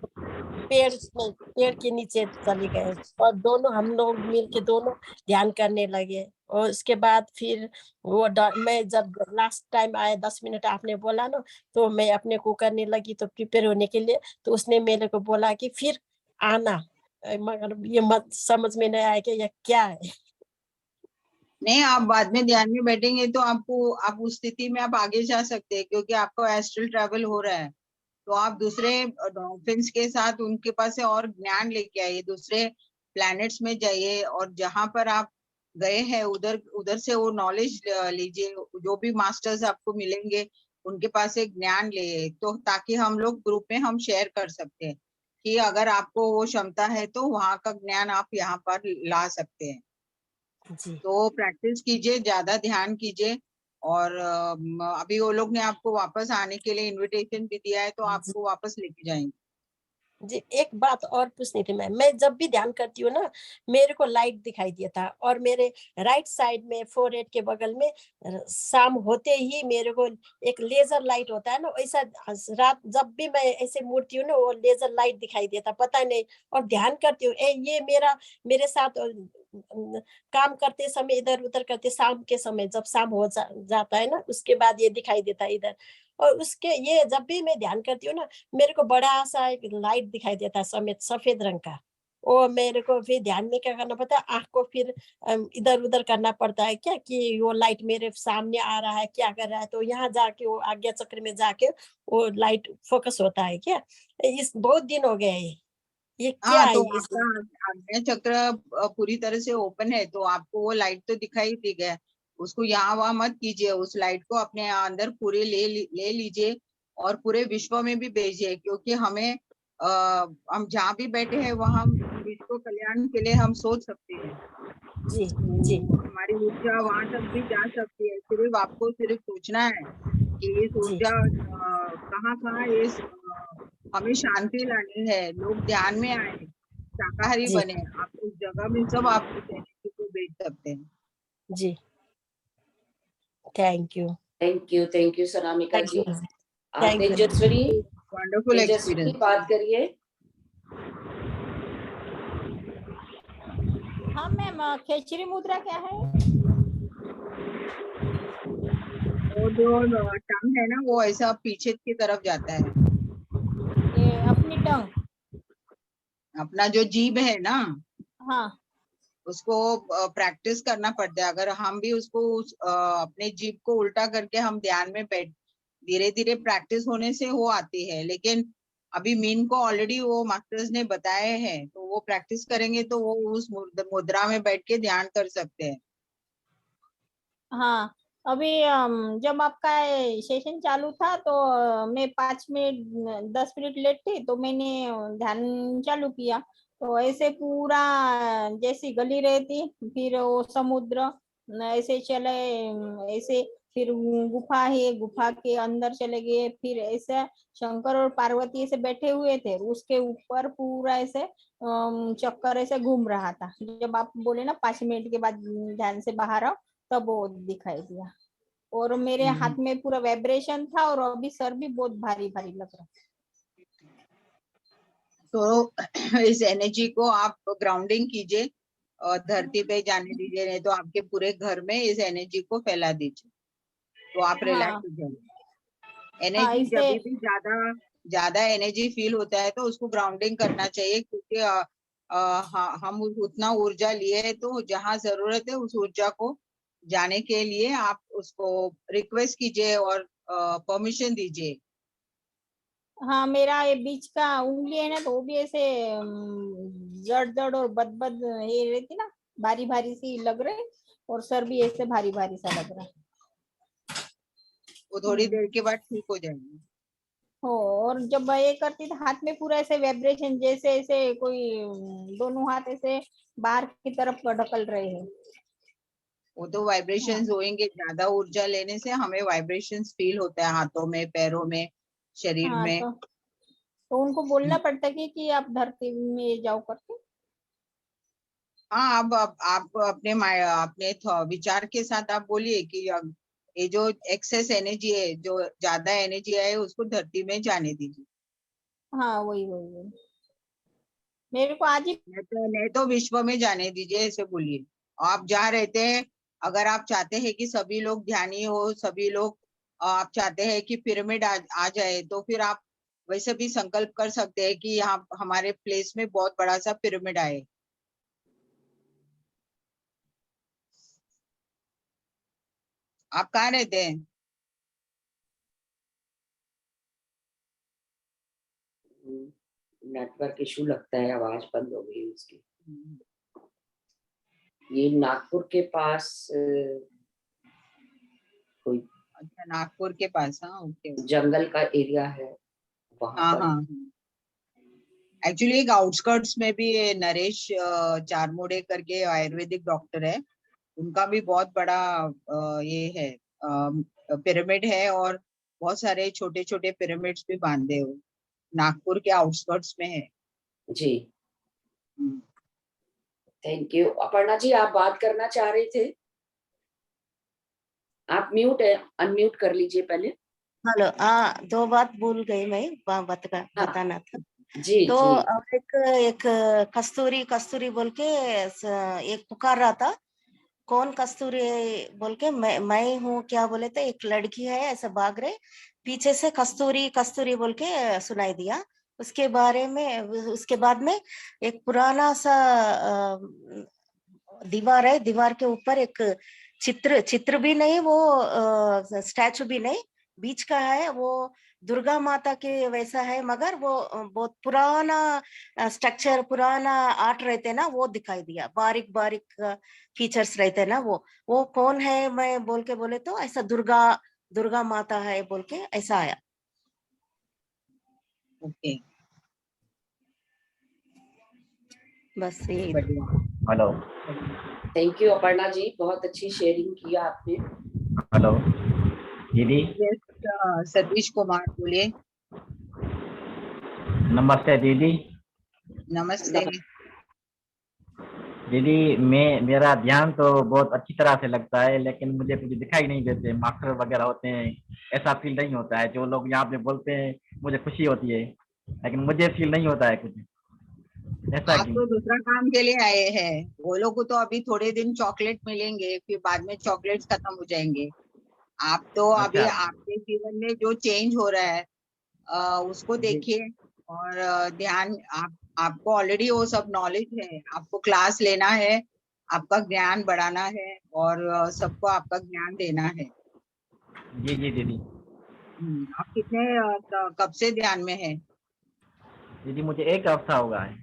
पेड़ के नीचे चले गए और हम लोग मिलके दोनों ध्यान करने लगे। और उसके बाद फिर मैं जब लास्ट टाइम आया 10 मिनट आपने बोला ना, तो मैं अपने को करने लगी तो प्रिपेयर होने के लिए, तो उसने मेरे को बोला कि फिर आना, मगर ये मत समझ में नहीं आया कि ये क्या है। नहीं, आप बाद में ध्यान में बैठेंगे तो आप उस स्थिति में आप आगे जा सकते हैं, क्योंकि आपका एस्ट्रल ट्रैवल हो रहा है। तो आप दूसरे डॉल्फिन्स के साथ उनके पास से और ज्ञान लेके आइए, दूसरे प्लैनेट्स में जाइए और जहां पर आप गए हैं उधर से वो नॉलेज लीजिए। जो भी मास्टर्स आपको मिलेंगे उनके पास से ज्ञान ले, तो ताकि हम लोग ग्रुप में हम शेयर कर सकते हैं कि अगर आपको वो क्षमता है तो वहां का ज्ञान आप यहाँ पर ला सकते हैं। जी तो प्रैक्टिस कीजिए, ज्यादा ध्यान कीजिए। और अभी वो लोग ने आपको वापस आने के लिए इनविटेशन भी दिया है, तो आपको वापस लेके जाएंगे। जी, एक बात और पूछनी थी मैं जब भी ध्यान करती हूँ ना, मेरे को लाइट दिखाई दिया था और मेरे राइट साइड में फोरहेड के बगल में शाम होते ही मेरे को एक लेजर लाइट होता है ना, ऐसा रात जब भी मैं ऐसे मुड़ती हूँ ना, वो लेजर लाइट दिखाई देता, पता नहीं। और ध्यान करती हूँ, ये मेरे साथ काम करते समय इधर उधर करते, शाम के समय जब शाम हो जाता है ना, उसके बाद ये दिखाई देता है इधर। और उसके ये जब भी मैं ध्यान करती हूँ ना, मेरे को बड़ा सा एक लाइट दिखाई देता है सफेद रंग का। वो मेरे को फिर ध्यान में क्या करना पड़ता है, आंख को फिर इधर उधर करना पड़ता है क्या, कि वो लाइट मेरे सामने आ रहा है, क्या कर रहा है, तो यहाँ जाके वो आज्ञा चक्र में जाके वो लाइट फोकस होता है क्या। इस बहुत दिन हो गए हैं, ये क्या हाँ, है तो ये आपका आज्ञा चक्र पूरी तरह से ओपन है, तो आपको वो लाइट तो दिखाई दी गया। उसको यहाँ वहां मत कीजिए, उस लाइट को अपने अंदर पूरे ले लीजिए और पूरे विश्व में भी भेजिए, क्योंकि हमें हम जहाँ भी बैठे हैं वहाँ विश्व कल्याण के लिए हम सोच सकते हैं। जी जी हमारी ऊर्जा वहां तक भी जा सकती है, सिर्फ आपको सिर्फ सोचना है कि इस जी ऊर्जा कहाँ कहाँ हमें शांति लानी है, लोग ध्यान में आए, शाकाहारी जी बने। आप उस जगह में सब आप उस एनर्जी को भेज सकते हैं। जी thank you thank you Sanamika ji. Thank you Tejaswi wonderful experience. बात करिए। हाँ मैम, खेचरी मुद्रा क्या है? वो जो टंग है ना, वो ऐसा पीछे की तरफ जाता है। ये अपनी टंग, अपना जो जीभ है ना, हाँ उसको प्रैक्टिस करना पड़ता है। अगर हम भी उसको अपने जीभ को उल्टा करके हम ध्यान में बैठ, धीरे धीरे प्रैक्टिस होने से वो आती है। लेकिन अभी मीन को ऑलरेडी वो मास्टर्स ने बताए हैं, तो वो प्रैक्टिस करेंगे तो वो उस मुद्रा में बैठ के ध्यान कर सकते हैं। हाँ। अभी जब आपका सेशन चालू था तो मैं 5 मिनट 10 मिनट लेट थी, तो मैंने ध्यान चालू किया। तो ऐसे पूरा जैसी गली रहती, फिर वो समुद्र ऐसे चले, ऐसे फिर गुफा है, गुफा के अंदर चले गए, फिर ऐसे शंकर और पार्वती ऐसे बैठे हुए थे, उसके ऊपर पूरा ऐसे चक्कर ऐसे घूम रहा था। जब आप बोले ना 5 मिनट के बाद ध्यान से बाहर आओ, तब वो दिखाई दिया। और मेरे हाथ में पूरा वाइब्रेशन था, और अभी सर भी बहुत भारी भारी लग रहा। तो इस एनर्जी को आप ग्राउंडिंग कीजिए और धरती पे जाने दीजिए, नहीं तो आपके पूरे घर में इस एनर्जी को फैला दीजिए, तो आप रिलैक्स हो जाएंगे। एनर्जी इसे जब भी ज्यादा एनर्जी फील होता है तो उसको ग्राउंडिंग करना चाहिए, क्योंकि हम उतना ऊर्जा लिए है, तो जहाँ जरूरत है उस ऊर्जा को जाने के लिए आप उसको रिक्वेस्ट कीजिए और परमिशन दीजिए। हाँ, मेरा ये बीच का उंगली है ना, तो वो भी ऐसे जड़ जड़ और बद ये रहती ना, भारी भारी सी लग रही, और सर भी ऐसे भारी भारी सा लग रहा है। वो थोड़ी देर के बाद ठीक हो जाएगी। हो, और जब मैं ये करती तो हाथ में पूरा ऐसे वाइब्रेशन, जैसे ऐसे कोई दोनों हाथ ऐसे बाहर की तरफ ढकल रहे हैं। वो तो वाइब्रेशंस होंगे, ज्यादा ऊर्जा लेने से हमें वाइब्रेशंस फील होता है हाथों में, पैरों में, शरीर हाँ में। तो तो उनको बोलना पड़ता है कि आप धरती में जाओ करके। हाँ, अब आप अपने विचार के साथ आप बोलिए कि ये जो एक्सेस एनर्जी है, जो ज्यादा एनर्जी है, उसको धरती में जाने दीजिए। हाँ वही वही वही मेरे को आज ही नहीं तो विश्व में जाने दीजिए, ऐसे बोलिए। आप जहाँ रहते हैं, अगर आप चाहते हैं कि सभी लोग ध्यानी हो, सभी लोग आप चाहते हैं कि पिरामिड आ जाए, तो फिर आप वैसे भी संकल्प कर सकते हैं कि यहाँ हमारे प्लेस में बहुत बड़ा सा पिरामिड आए। आप कहाँ रहते हैं? नेटवर्क इशू लगता है, आवाज बंद हो गई उसकी। ये नागपुर के पास कोई अच्छा, नागपुर के पास। हाँ, ओके। जंगल का एरिया है वहां हाँ पर। हाँ। एक्चुअली एक आउटस्कर्ट्स में भी नरेश चारमोड़े करके आयुर्वेदिक डॉक्टर है, उनका भी बहुत बड़ा ये है, पिरामिड है, और बहुत सारे छोटे छोटे पिरामिड्स भी बांधे हो, नागपुर के आउटस्कर्ट्स में है। जी, थैंक यू। अपर्णा जी, आप बात करना चाह रहे थे? आप म्यूट है, अनम्यूट कर लीजिए पहले। हेलो, हाँ, दो बात भूल गई मैं, बताना था। जी तो जी। एक कस्तूरी कस्तूरी बोल के एक पुकार रहा था, कौन कस्तूरी बोल के, मैं हूँ क्या बोले थे, एक लड़की है ऐसे भाग रहे, पीछे से कस्तूरी कस्तूरी बोल के सुनाई दिया। उसके बाद में एक पुराना सा दीवार है, दीवार के ऊपर एक चित्र भी नहीं, वो स्टैचू भी नहीं, बीच का है वो, दुर्गा माता के वैसा है, मगर वो बहुत पुराना स्ट्रक्चर, पुराना आर्ट रहते ना, वो दिखाई दिया, बारीक बारीक फीचर्स रहते ना, वो कौन है मैं बोल के बोले तो ऐसा दुर्गा माता है बोल के ऐसा आया। ओके, बस ये। बढ़िया। Hello thank you Aparna ji, बहुत अच्छी शेयरिंग किया आपने। हेलो दीदी। सतीश कुमार बोलिए। नमस्ते दीदी। नमस्ते। दीदी, मेरा ध्यान तो बहुत अच्छी तरह से लगता है, लेकिन मुझे कुछ दिखाई नहीं देते, मास्टर वगैरह होते हैं, ऐसा फील नहीं होता है। जो लोग यहाँ पे बोलते हैं मुझे खुशी होती है, लेकिन मुझे फील नहीं होता है कुछ। ऐसा आप क्यों? तो दूसरा काम के लिए आए हैं, वो लोग को तो अभी थोड़े दिन चॉकलेट मिलेंगे, फिर बाद में चॉकलेट्स खत्म हो जाएंगे। आप तो अभी अच्छा आपके जीवन में जो चेंज हो रहा है उसको जी देखिए, और ध्यान आपको ऑलरेडी वो सब नॉलेज है, आपको क्लास लेना है, आपका ज्ञान बढ़ाना है, और सबको आपका ज्ञान देना है। जी जी दीदी। आप कितने कब से ध्यान में है? दीदी मुझे एक हफ्ता हुआ है।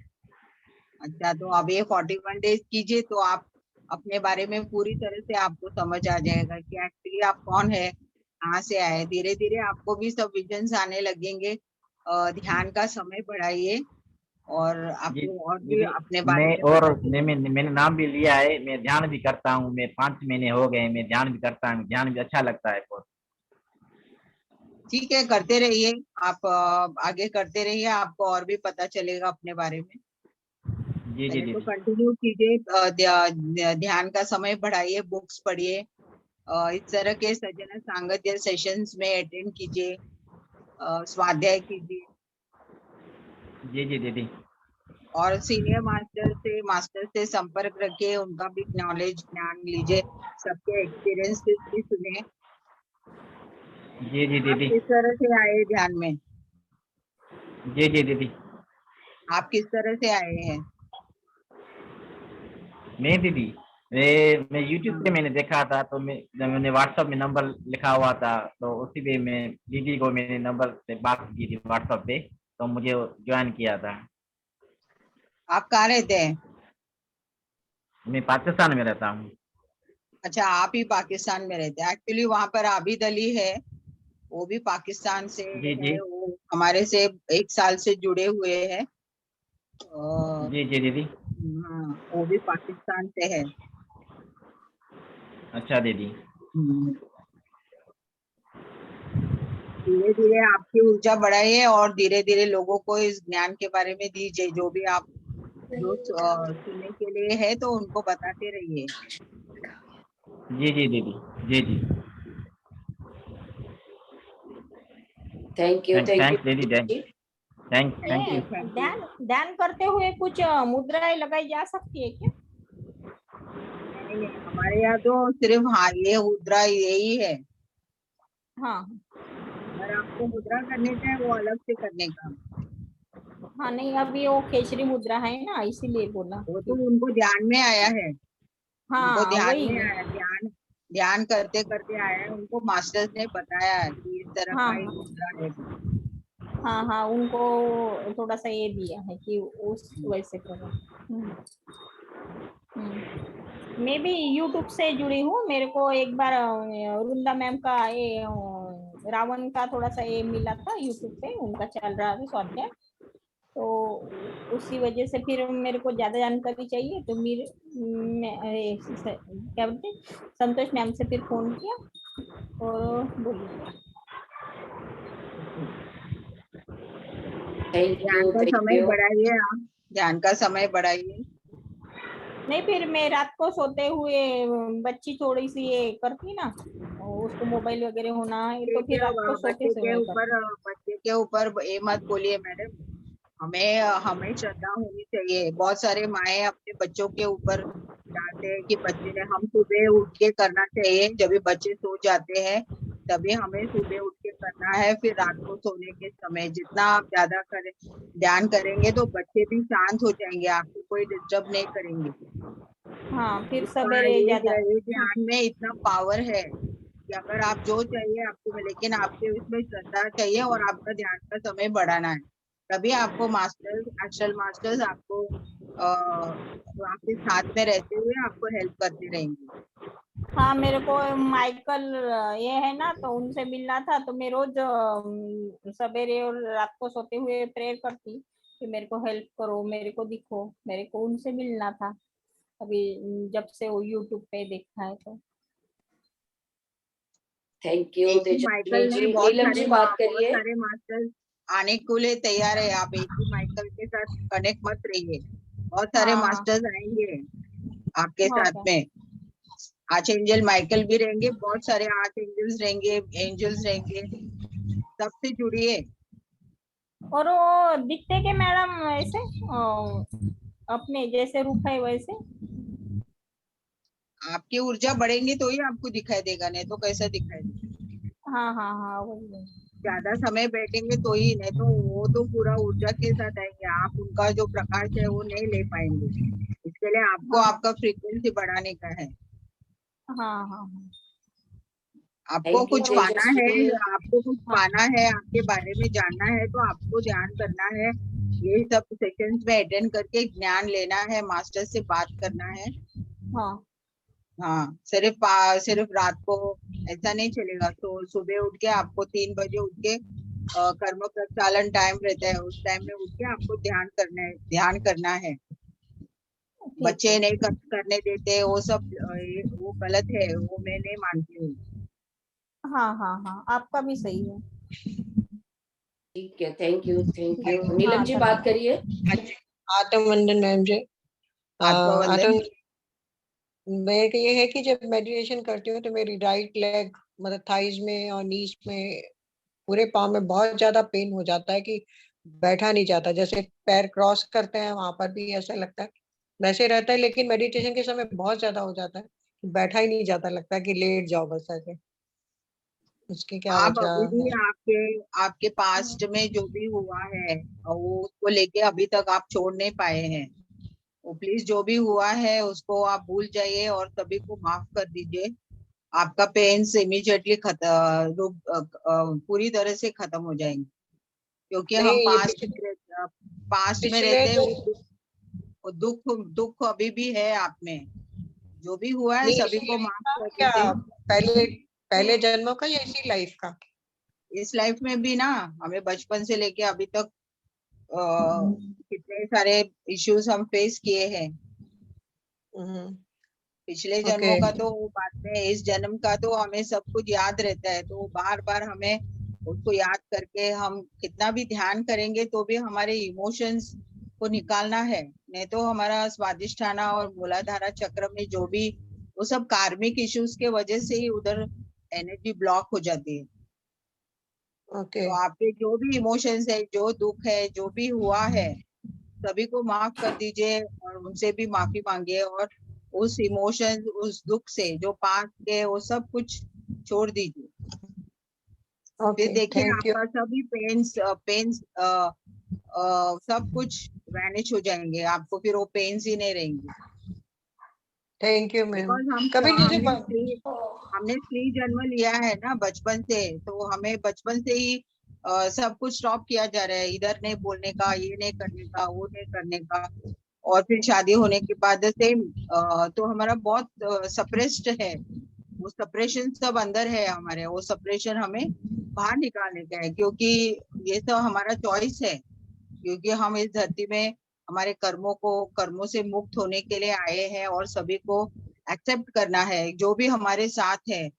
अच्छा, तो अब ये 41 डेज कीजिए, तो आप अपने बारे में पूरी तरह से आपको समझ आ जाएगा कि एक्चुअली आप कौन है, कहाँ से आए। धीरे धीरे आपको भी सब विजन्स आने लगेंगे। ध्यान का समय बढ़ाइए, और जी आपको और भी दीदी, अपने बारे मैं में और पता चलेगा। मैंने नाम भी लिया है, मैं ध्यान भी करता हूँ, मैं 5 महीने हो गए, मैं ध्यान भी करता हूँ, ध्यान भी अच्छा लगता है बहुत। ठीक है, करते रहिए, आप आगे करते रहिए, आपको और भी पता चलेगा अपने बारे में। जी जी पहले तो दीदी। कंटिन्यू कीजिए, ध्यान का समय बढ़ाइए, बुक्स पढ़िए, इस तरह के सज्जन सांगत्य सेशंस में अटेंड कीजिए, स्वाध्याय कीजिए, जी जी दीदी। और सीनियर मास्टर से संपर्क रखिए, उनका भी नॉलेज ज्ञान लीजिए, सबके एक्सपीरियंसेस भी सुने। जी जी आप दीदी। किस तरह से आए ध्यान में? जी जी दीदी। आप किस तरह से आए हैं? मैं दीदी, मैं यूट्यूब पे हाँ। मैंने देखा था, तो मैंने व्हाट्सएप में नंबर लिखा हुआ था, तो उसी पे मैं दीदी को मैंने नंबर से बात की थी व्हाट्सएप पे, तो मुझे ज्वाइन किया था। आप कहाँ रहते हैं? मैं पाकिस्तान में रहता हूँ। अच्छा, आप ही पाकिस्तान में रहते हैं। एक्चुअली वहां पर आबिद अली है, वो भी पाकिस्तान से जी जी। है, वो हमारे से 1 साल से जुड़े हुए हैं। जी जी दीदी। हाँ, वो भी पाकिस्तान से है। अच्छा दीदी। धीरे धीरे आपकी ऊर्जा बढ़ाइए और धीरे धीरे लोगों को इस ज्ञान के बारे में दीजिए, जो भी आप जो सुनने के लिए है तो उनको बताते रहिए। जी जी दीदी, जी जी। थैंक यू थैंक्स दीदी, थैंक यू। ध्यान ध्यान करते हुए कुछ मुद्राएं लगाई जा सकती है क्या? नहीं, हमारे यहाँ तो सिर्फ हाँ ये मुद्रा यही है। हाँ अगर आपको मुद्रा करने का है वो अलग से करने का। हाँ, नहीं अभी वो केसरी मुद्रा है ना, इसीलिए बोला। वो तो उनको ध्यान में आया है, उनको हाँ ध्यान वही। में आया, ध्यान करते करते आया है, उनको मास्टर्स ने बताया है कि इस तरह हाँ का एक मुद्रा है। हाँ हाँ, उनको थोड़ा सा ये दिया है कि उस वैसे करो। मैं भी यूट्यूब से जुड़ी हूँ। मेरे को एक बार वृंदा मैम का ये रावण का थोड़ा सा ये मिला था यूट्यूब पे, उनका चल रहा था स्वाध्याय, तो उसी वजह से फिर मेरे को ज्यादा जानकारी चाहिए, तो क्या बोलते संतोष मैम से फिर फोन किया और बोली। ध्यान का समय बढ़ाइए, आप ध्यान का समय बढ़ाइए। नहीं, फिर मैं रात को सोते हुए बच्ची थोड़ी सी ये करती ना, उसको मोबाइल वगैरह होना है, तो फिर रात को सोते बच्चे के ऊपर ये मत बोलिए मैडम, हमें श्रद्धा होनी चाहिए। बहुत सारे माए अपने बच्चों के ऊपर डालते हैं कि बच्चे ने, हम सुबह उठ के करना चाहिए, जब भी बच्चे सो जाते हैं तभी हमें सुबह उठ के करना है। फिर रात को सोने के समय जितना आप ज्यादा करें, ध्यान करेंगे तो बच्चे भी शांत हो जाएंगे, आपको कोई डिस्टर्ब नहीं करेंगे। हाँ, फिर सवेरे ज्यादा ध्यान में इतना पावर है कि अगर आप जो चाहिए आपको मिले, लेकिन आपके उसमें श्रद्धा चाहिए और आपका ध्यान का समय बढ़ाना है, तभी आपको मास्टर्स, एक्चुअल मास्टर्स आपको आपके साथ में रहते हुए आपको हेल्प करते रहेंगे। हाँ, मेरे को माइकल ये है ना, तो उनसे मिलना था, तो मैं रोज सवेरे और रात को सोते हुए प्रेयर करती कि मेरे को हेल्प करो, मेरे को दिखो, मेरे को उनसे मिलना था। अभी जब से वो यूट्यूब पे देखा है तो। थैंक यू माइकल ने नीलम जी बात करिए। बहुत सारे मास्टर्स आने के लिए तैयार है, आप एक ही माइकल के साथ कनेक्ट मत रहिए, बहुत सारे मास्टर्स आएंगे आपके साथ में। आर्च एंजल माइकल भी रहेंगे, बहुत सारे आर्च एंजल्स रहेंगे, एंजल्स रहेंगे, सबसे जुड़िए। और वो दिखते के मैडम ऐसे अपने जैसे रूप है वैसे? आपकी ऊर्जा बढ़ेंगी तो ही आपको दिखाई देगा, नहीं तो कैसा दिखाई देगा? हाँ हाँ हाँ, वही। ज्यादा समय बैठेंगे तो ही, नहीं तो वो तो पूरा ऊर्जा के साथ आएंगे, आप उनका जो प्रकाश है वो नहीं ले पाएंगे। इसके लिए आपको आपका फ्रीक्वेंसी बढ़ाने का है। हाँ हाँ, आपको कुछ पाना है, आपके बारे में जानना है, तो आपको ध्यान करना है, ये सब सेशंस में अटेंड करके ज्ञान लेना है, मास्टर से बात करना है। हाँ, सिर्फ रात को ऐसा नहीं चलेगा। तो सुबह उठ के आपको 3 बजे उठ के कर्म प्रक्षालन टाइम रहता है, उस टाइम में उठ के आपको ध्यान करना है। बच्चे नहीं करने देते, वो सब वो गलत है, वो मैं नहीं मानती हूँ। हाँ हाँ हाँ, आपका भी सही है। ठीक है, थैंक यू नीलम जी बात करिए। आत्मवंदन मैम जी। मेरे ये है कि जब मेडिटेशन करती हूँ तो मेरी राइट लेग मतलब थाइज में और नीज में पूरे पाँव में बहुत ज्यादा पेन हो जाता है कि बैठा नहीं जाता, जैसे पैर क्रॉस करते हैं वहां पर भी ऐसा लगता है वैसे रहता है, लेकिन मेडिटेशन के समय बहुत ज्यादा हो जाता है, बैठा ही नहीं जाता, लगता है कि लेट जाओ बस ऐसे। उसकी क्या आप वजह अभी भी है? आपके पास्ट में जो भी हुआ है वो उसको लेके अभी तक आप छोड़ नहीं पाए हैं, वो प्लीज जो भी हुआ है उसको आप भूल जाइए और सभी को माफ कर दीजिए। आपका पेन्स इमीडिएटली पूरी तरह से खत्म हो जाएंगे, क्योंकि हम पास्ट में रहते हैं, वो दुख अभी भी है आप में, जो भी हुआ है सभी को माफ कर दीजिए। पहले जन्मों का या इसी लाइफ का? इस लाइफ में भी ना, हमें बचपन से लेके अभी तक कितने सारे इश्यूज हम फेस किए हैं। पिछले जन्मों का तो बात में, इस जन्म का तो हमें सब कुछ याद रहता है, तो बार बार हमें उसको याद करके हम कितना भी ध्यान करेंगे तो भी हमारे इमोशंस को निकालना है, नहीं तो हमारा स्वादिष्ठाना और मूलाधारा चक्र में जो भी वो सब कार्मिक इश्यूज के वजह से ही उधर एनर्जी ब्लॉक हो जाती है। ओके तो आपके जो भी इमोशंस है, जो दुख है, जो भी हुआ है, सभी को माफ कर दीजिए और उनसे भी माफी मांगिए, और उस इमोशन, उस दुख से जो पास के वो सब कुछ छोड़ दीजिए। फिर ओके देखिए थैंक यू आपका सभी पेन्स सब कुछ वैनिश हो जाएंगे, आपको फिर वो पेन्स ही नहीं रहेंगे। Thank you ma'am. बिकॉज कभी जैसे हमने स्त्री जन्म लिया है ना बचपन से, तो हमें बचपन से ही सब कुछ स्टॉप किया जा रहा है, इधर नहीं बोलने का, ये नहीं करने का, वो नहीं करने का, और फिर शादी होने के बाद सेम, तो हमारा बहुत सप्रेस्ड है, वो सप्रेशन सब अंदर है हमारे, वो सप्रेशन हमें बाहर निकालने का है, क्योंकि ये तो हमारा चॉइस है, क्योंकि हम इस धरती में हमारे कर्मों से मुक्त होने के लिए आए हैं, और सभी को एक्सेप्ट करना है जो भी हमारे साथ है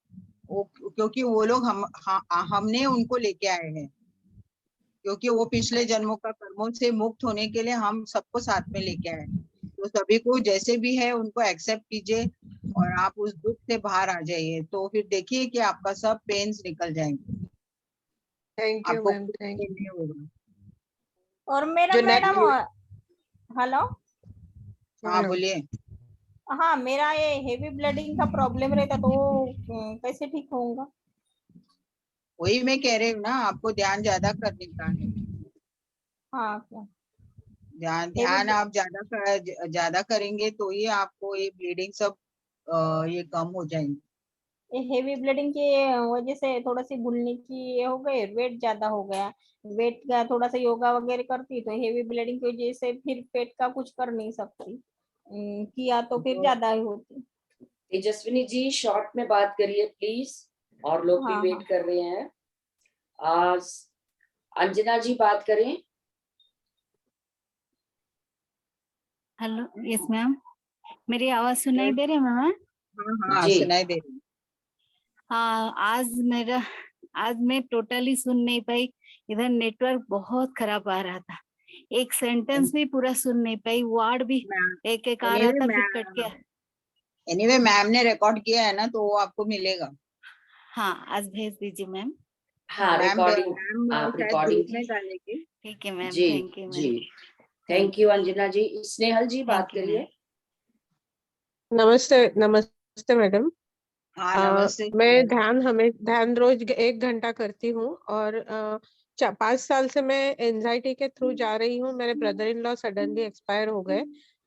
वो, क्योंकि वो लोग हमने उनको लेके आए हैं, क्योंकि वो पिछले जन्मों का कर्मों से मुक्त होने के लिए हम सबको साथ में लेके आए। तो सभी को जैसे भी है उनको एक्सेप्ट कीजिए और आप उस दुख से बाहर आ जाइए, तो फिर देखिए कि आपका सब पेन्स निकल जाएंगे, थैंक यू आपको मैम कुछ थैंक नहीं होगा। और मेरा जो मैडम, हेलो, हाँ बोलिए। हाँ, मेरा ये हेवी ब्लीडिंग का प्रॉब्लम रहता, तो कैसे ठीक होगा? वही मैं कह रही हूँ ना, आपको ध्यान ज्यादा करने का है। हाँ क्या? ध्यान आप ज्यादा करेंगे तो ही आपको ये ब्लीडिंग सब ये कम हो जाएंगे। ये हेवी ब्लीडिंग की वजह से थोड़ा सी भूलने की ये हो गई, वेट ज्यादा हो गया, वेट का थोड़ा सा योगा वगैरह करती तो हेवी ब्लीडिंग की वजह से फिर पेट का कुछ कर नहीं सकती, किया तो फिर ज्यादा ही होती। तेजस्विनी जी शॉर्ट में बात करिए प्लीज, और लोग भी हाँ, वेट कर रहे हैं। आज अंजना जी बात करें। हेलो, यस मैम, मेरी आवाज सुनाई दे रही है मैम? हाँ जी सुनाई दे रही। हाँ, आज मैं टोटली सुन नहीं पाई, इधर नेटवर्क बहुत खराब आ रहा था, एक सेंटेंस भी पूरा सुन नहीं पाई, वर्ड भी एक एक आ रहा था, फिर कट गया। एनीवे मैम ने रिकॉर्ड किया है ना, तो वो आपको मिलेगा। हाँ, आज भेज दीजिए मैम। हाँ, रिकॉर्डिंग आप शायद रिकॉर्डिंग ग्रुप में डालेंगे। ठीक है मैम, जी थैंक यू जी, ma'am. Thank you Anjana ji. Snehal ji बात Thank you, करिए। नमस्ते नमस्ते मैडम। हाँ नमस्ते। मैं ध्यान रोज 1 घंटा करती हूँ, और 5 साल से मैं एंजाइटी के थ्रू जा रही हूँ। मेरे brother in law suddenly expire हो गए।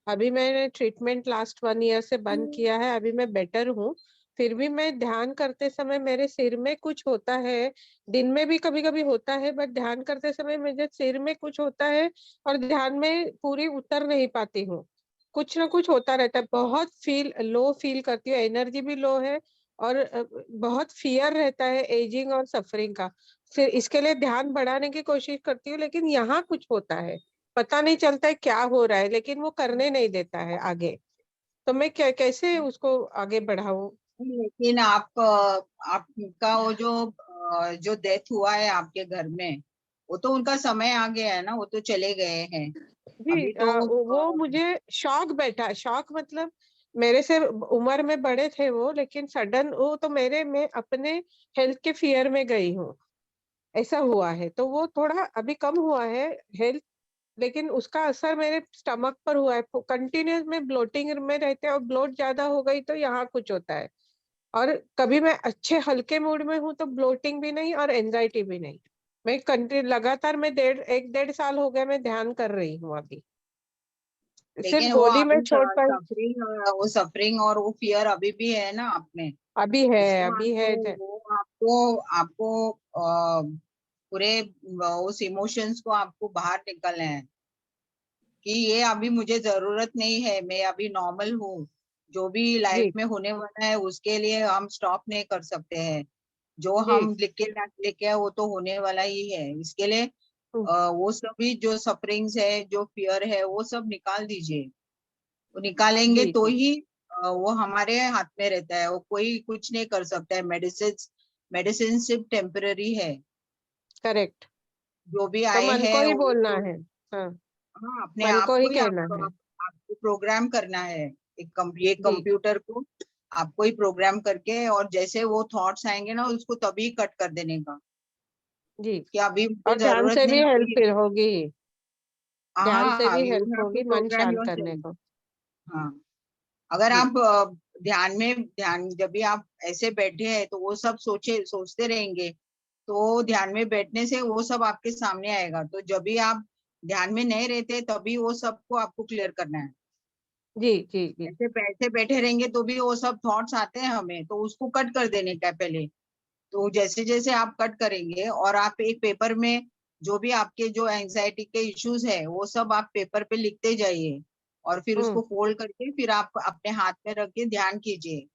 अभी मैंने ट्रीटमेंट लास्ट 1 ईयर से बंद किया है, अभी मैं बेटर हूँ। फिर भी मैं ध्यान करते समय मेरे सिर में कुछ होता है, दिन में भी कभी कभी होता है, बट ध्यान करते समय मेरे सिर में कुछ होता है और ध्यान में पूरी उतर नहीं पाती हूँ। कुछ ना कुछ होता रहता है, बहुत लो फील करती हूँ, एनर्जी भी लो है, और बहुत फियर रहता है एजिंग और सफरिंग का। फिर इसके लिए ध्यान बढ़ाने की कोशिश करती हूँ, लेकिन यहाँ कुछ होता है, पता नहीं चलता है क्या हो रहा है, लेकिन वो करने नहीं देता है आगे। तो मैं कैसे उसको आगे बढ़ाऊं? लेकिन आपका वो जो डेथ हुआ है आपके घर में, वो तो उनका समय आ गया है ना, वो तो चले गए हैं जी, अभी तो। वो मुझे शॉक मतलब मेरे से उम्र में बड़े थे वो, लेकिन सडन वो तो मैं अपने हेल्थ के फियर में गई हूँ, ऐसा हुआ है। तो वो थोड़ा अभी कम हुआ है हेल्थ, लेकिन उसका असर मेरे स्टमक पर हुआ है। कंटिन्यूस में ब्लोटिंग में रहते हैं, और ब्लोट ज्यादा हो गई तो यहाँ कुछ होता है, और कभी मैं अच्छे हल्के मूड में हूँ तो ब्लोटिंग भी नहीं और एंजाइटी भी नहीं। मैं लगातार मैं 1.5 साल हो गया मैं ध्यान कर रही हूँ अभी, सिर्फ लेकिन वो गोली में अभी छोड़ पाई। सफरिंग और वो फियर अभी भी है ना आप में। अभी है इसको वो आपको पूरे उस इमोशंस को आपको बाहर निकलना है कि ये अभी मुझे जरूरत नहीं है, मैं अभी नॉर्मल हूँ। जो भी लाइफ में होने वाला है उसके लिए हम स्टॉप नहीं कर सकते हैं, जो हम लेके आए वो तो होने वाला ही है। इसके लिए वो सभी जो सफरिंग्स है, जो फियर है, वो सब निकाल दीजिए। वो निकालेंगे तो ही वो हमारे हाथ में रहता है, वो कोई कुछ नहीं कर सकता है। मेडिसिन सिर्फ टेम्पररी है, करेक्ट। जो भी तो आए मन हैं को ही वो बोलना तो- है। हाँ, हाँ, अपने मन आप को ही को ही कहना है। आपको प्रोग्राम करना है। ये जी कंप्यूटर को आपको ही प्रोग्राम करके, और जैसे वो थॉट्स आएंगे ना उसको तभी कट कर देने का, जी। कि अभी मुझे और ध्यान जरूरत से भी नहीं हेल्प है। फिर होगी, ध्यान से हाँ, भी यू हेल्प हैव टू होगी मन प्रोग्राम शांत करने योरसेल्फ। को। हाँ, अगर जी आप ध्यान जब भी आप ऐसे बैठे हैं तो वो सब सोचते रहेंगे, तो ध्यान में बैठने से वो सब आपके सामने आएगा। तो जब भी आप ध्यान में नहीं रहते तभी वो सबको आपको क्लियर करना है। जी जी जी ऐसे बैठे रहेंगे तो भी वो सब थॉट्स आते हैं हमें, तो उसको कट कर देने का पहले। तो जैसे जैसे आप कट करेंगे और आप एक पेपर में जो भी आपके जो एंजाइटी के इश्यूज है वो सब आप पेपर पे लिखते जाइए, और फिर उसको फोल्ड करके फिर आप अपने हाथ में रख के ध्यान कीजिए,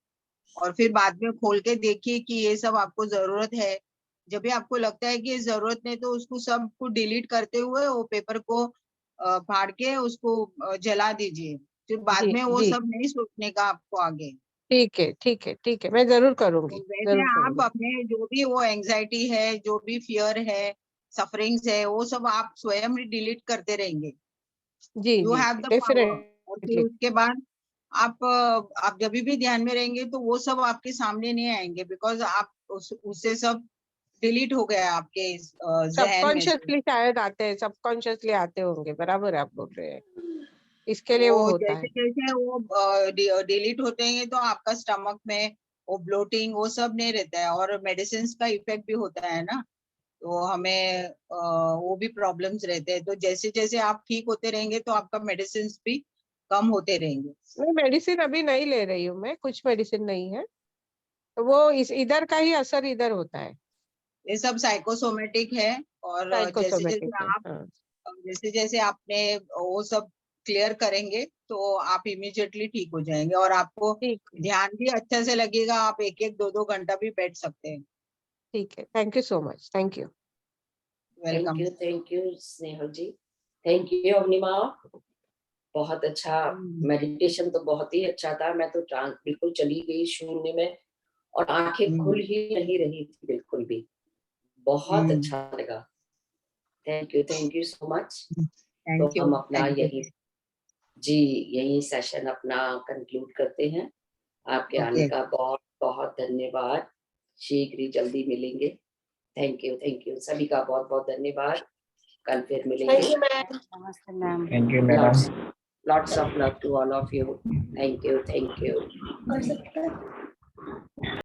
और फिर बाद में खोल के देखिए कि ये सब आपको जरूरत है। जब भी आपको लगता है कि ये जरूरत नहीं, तो उसको सबको डिलीट करते हुए वो पेपर को फाड़ के उसको जला दीजिए। फिर बाद जी में वो जी। सब नहीं सोचने का आपको आगे। ठीक है ठीक है ठीक है, मैं जरूर तो करूंगी, वैसे जरूर आप करूंगी। अपने जो भी वो एंजाइटी है, जो भी फियर है, सफरिंग्स है, वो सब आप स्वयं ही डिलीट करते रहेंगे। जी यू जी हैव द पावर। और फिर डेफिनेटली। उसके बाद आप जब भी ध्यान में रहेंगे तो वो सब आपके सामने नहीं आएंगे, बिकॉज आप उससे सब डिलीट हो गया आपके जहन में से। सबकॉन्शियसली शायद आते हैं, सबकॉन्शियसली आते होंगे, बराबर आप बोल रहे हैं, इसके लिए वो वो होता जैसे है। जैसे वो डिलीट होते हैं तो आपका स्टमक में वो ब्लोटिंग वो सब नहीं रहता है, और मेडिसिन का इफेक्ट भी होता है ना, तो हमें वो भी प्रॉब्लम्स रहते हैं। तो जैसे जैसे आप ठीक होते रहेंगे तो आपका मेडिसिन भी कम होते रहेंगे। मैं मेडिसिन अभी नहीं ले रही हूँ, मैं कुछ मेडिसिन नहीं है, तो वो इधर का ही असर इधर होता है। ये सब साइकोसोमेटिक है। और साइकोसोमेटिक है, हाँ। जैसे जैसे आपने वो सब क्लियर करेंगे तो आप इमीडिएटली ठीक हो जाएंगे, और आपको ठीक है ध्यान भी अच्छा से लगेगा। आप एक एक दो दो घंटा भी बैठ सकते हैं। ठीक है, thank you so much, thank you. Welcome. Thank you Snehal ji. Thank you Avanima. बहुत अच्छा मेडिटेशन तो बहुत ही अच्छा था। मैं तो बिल्कुल चली गई शून्य में, और आंखें खुल ही नहीं रही थी बिल्कुल भी। बहुत अच्छा लगा। Thank you so much. तो हम अपना यही सेशन अपना कंक्लूड करते हैं। आपके आने का बहुत बहुत धन्यवाद। शीघ्र ही जल्दी मिलेंगे। थैंक यू सभी का बहुत बहुत धन्यवाद। कल फिर मिलेंगे। Thank you ma'am. नमस्ते ma'am. Thank you madam. Lots of love to all of you. Thank you.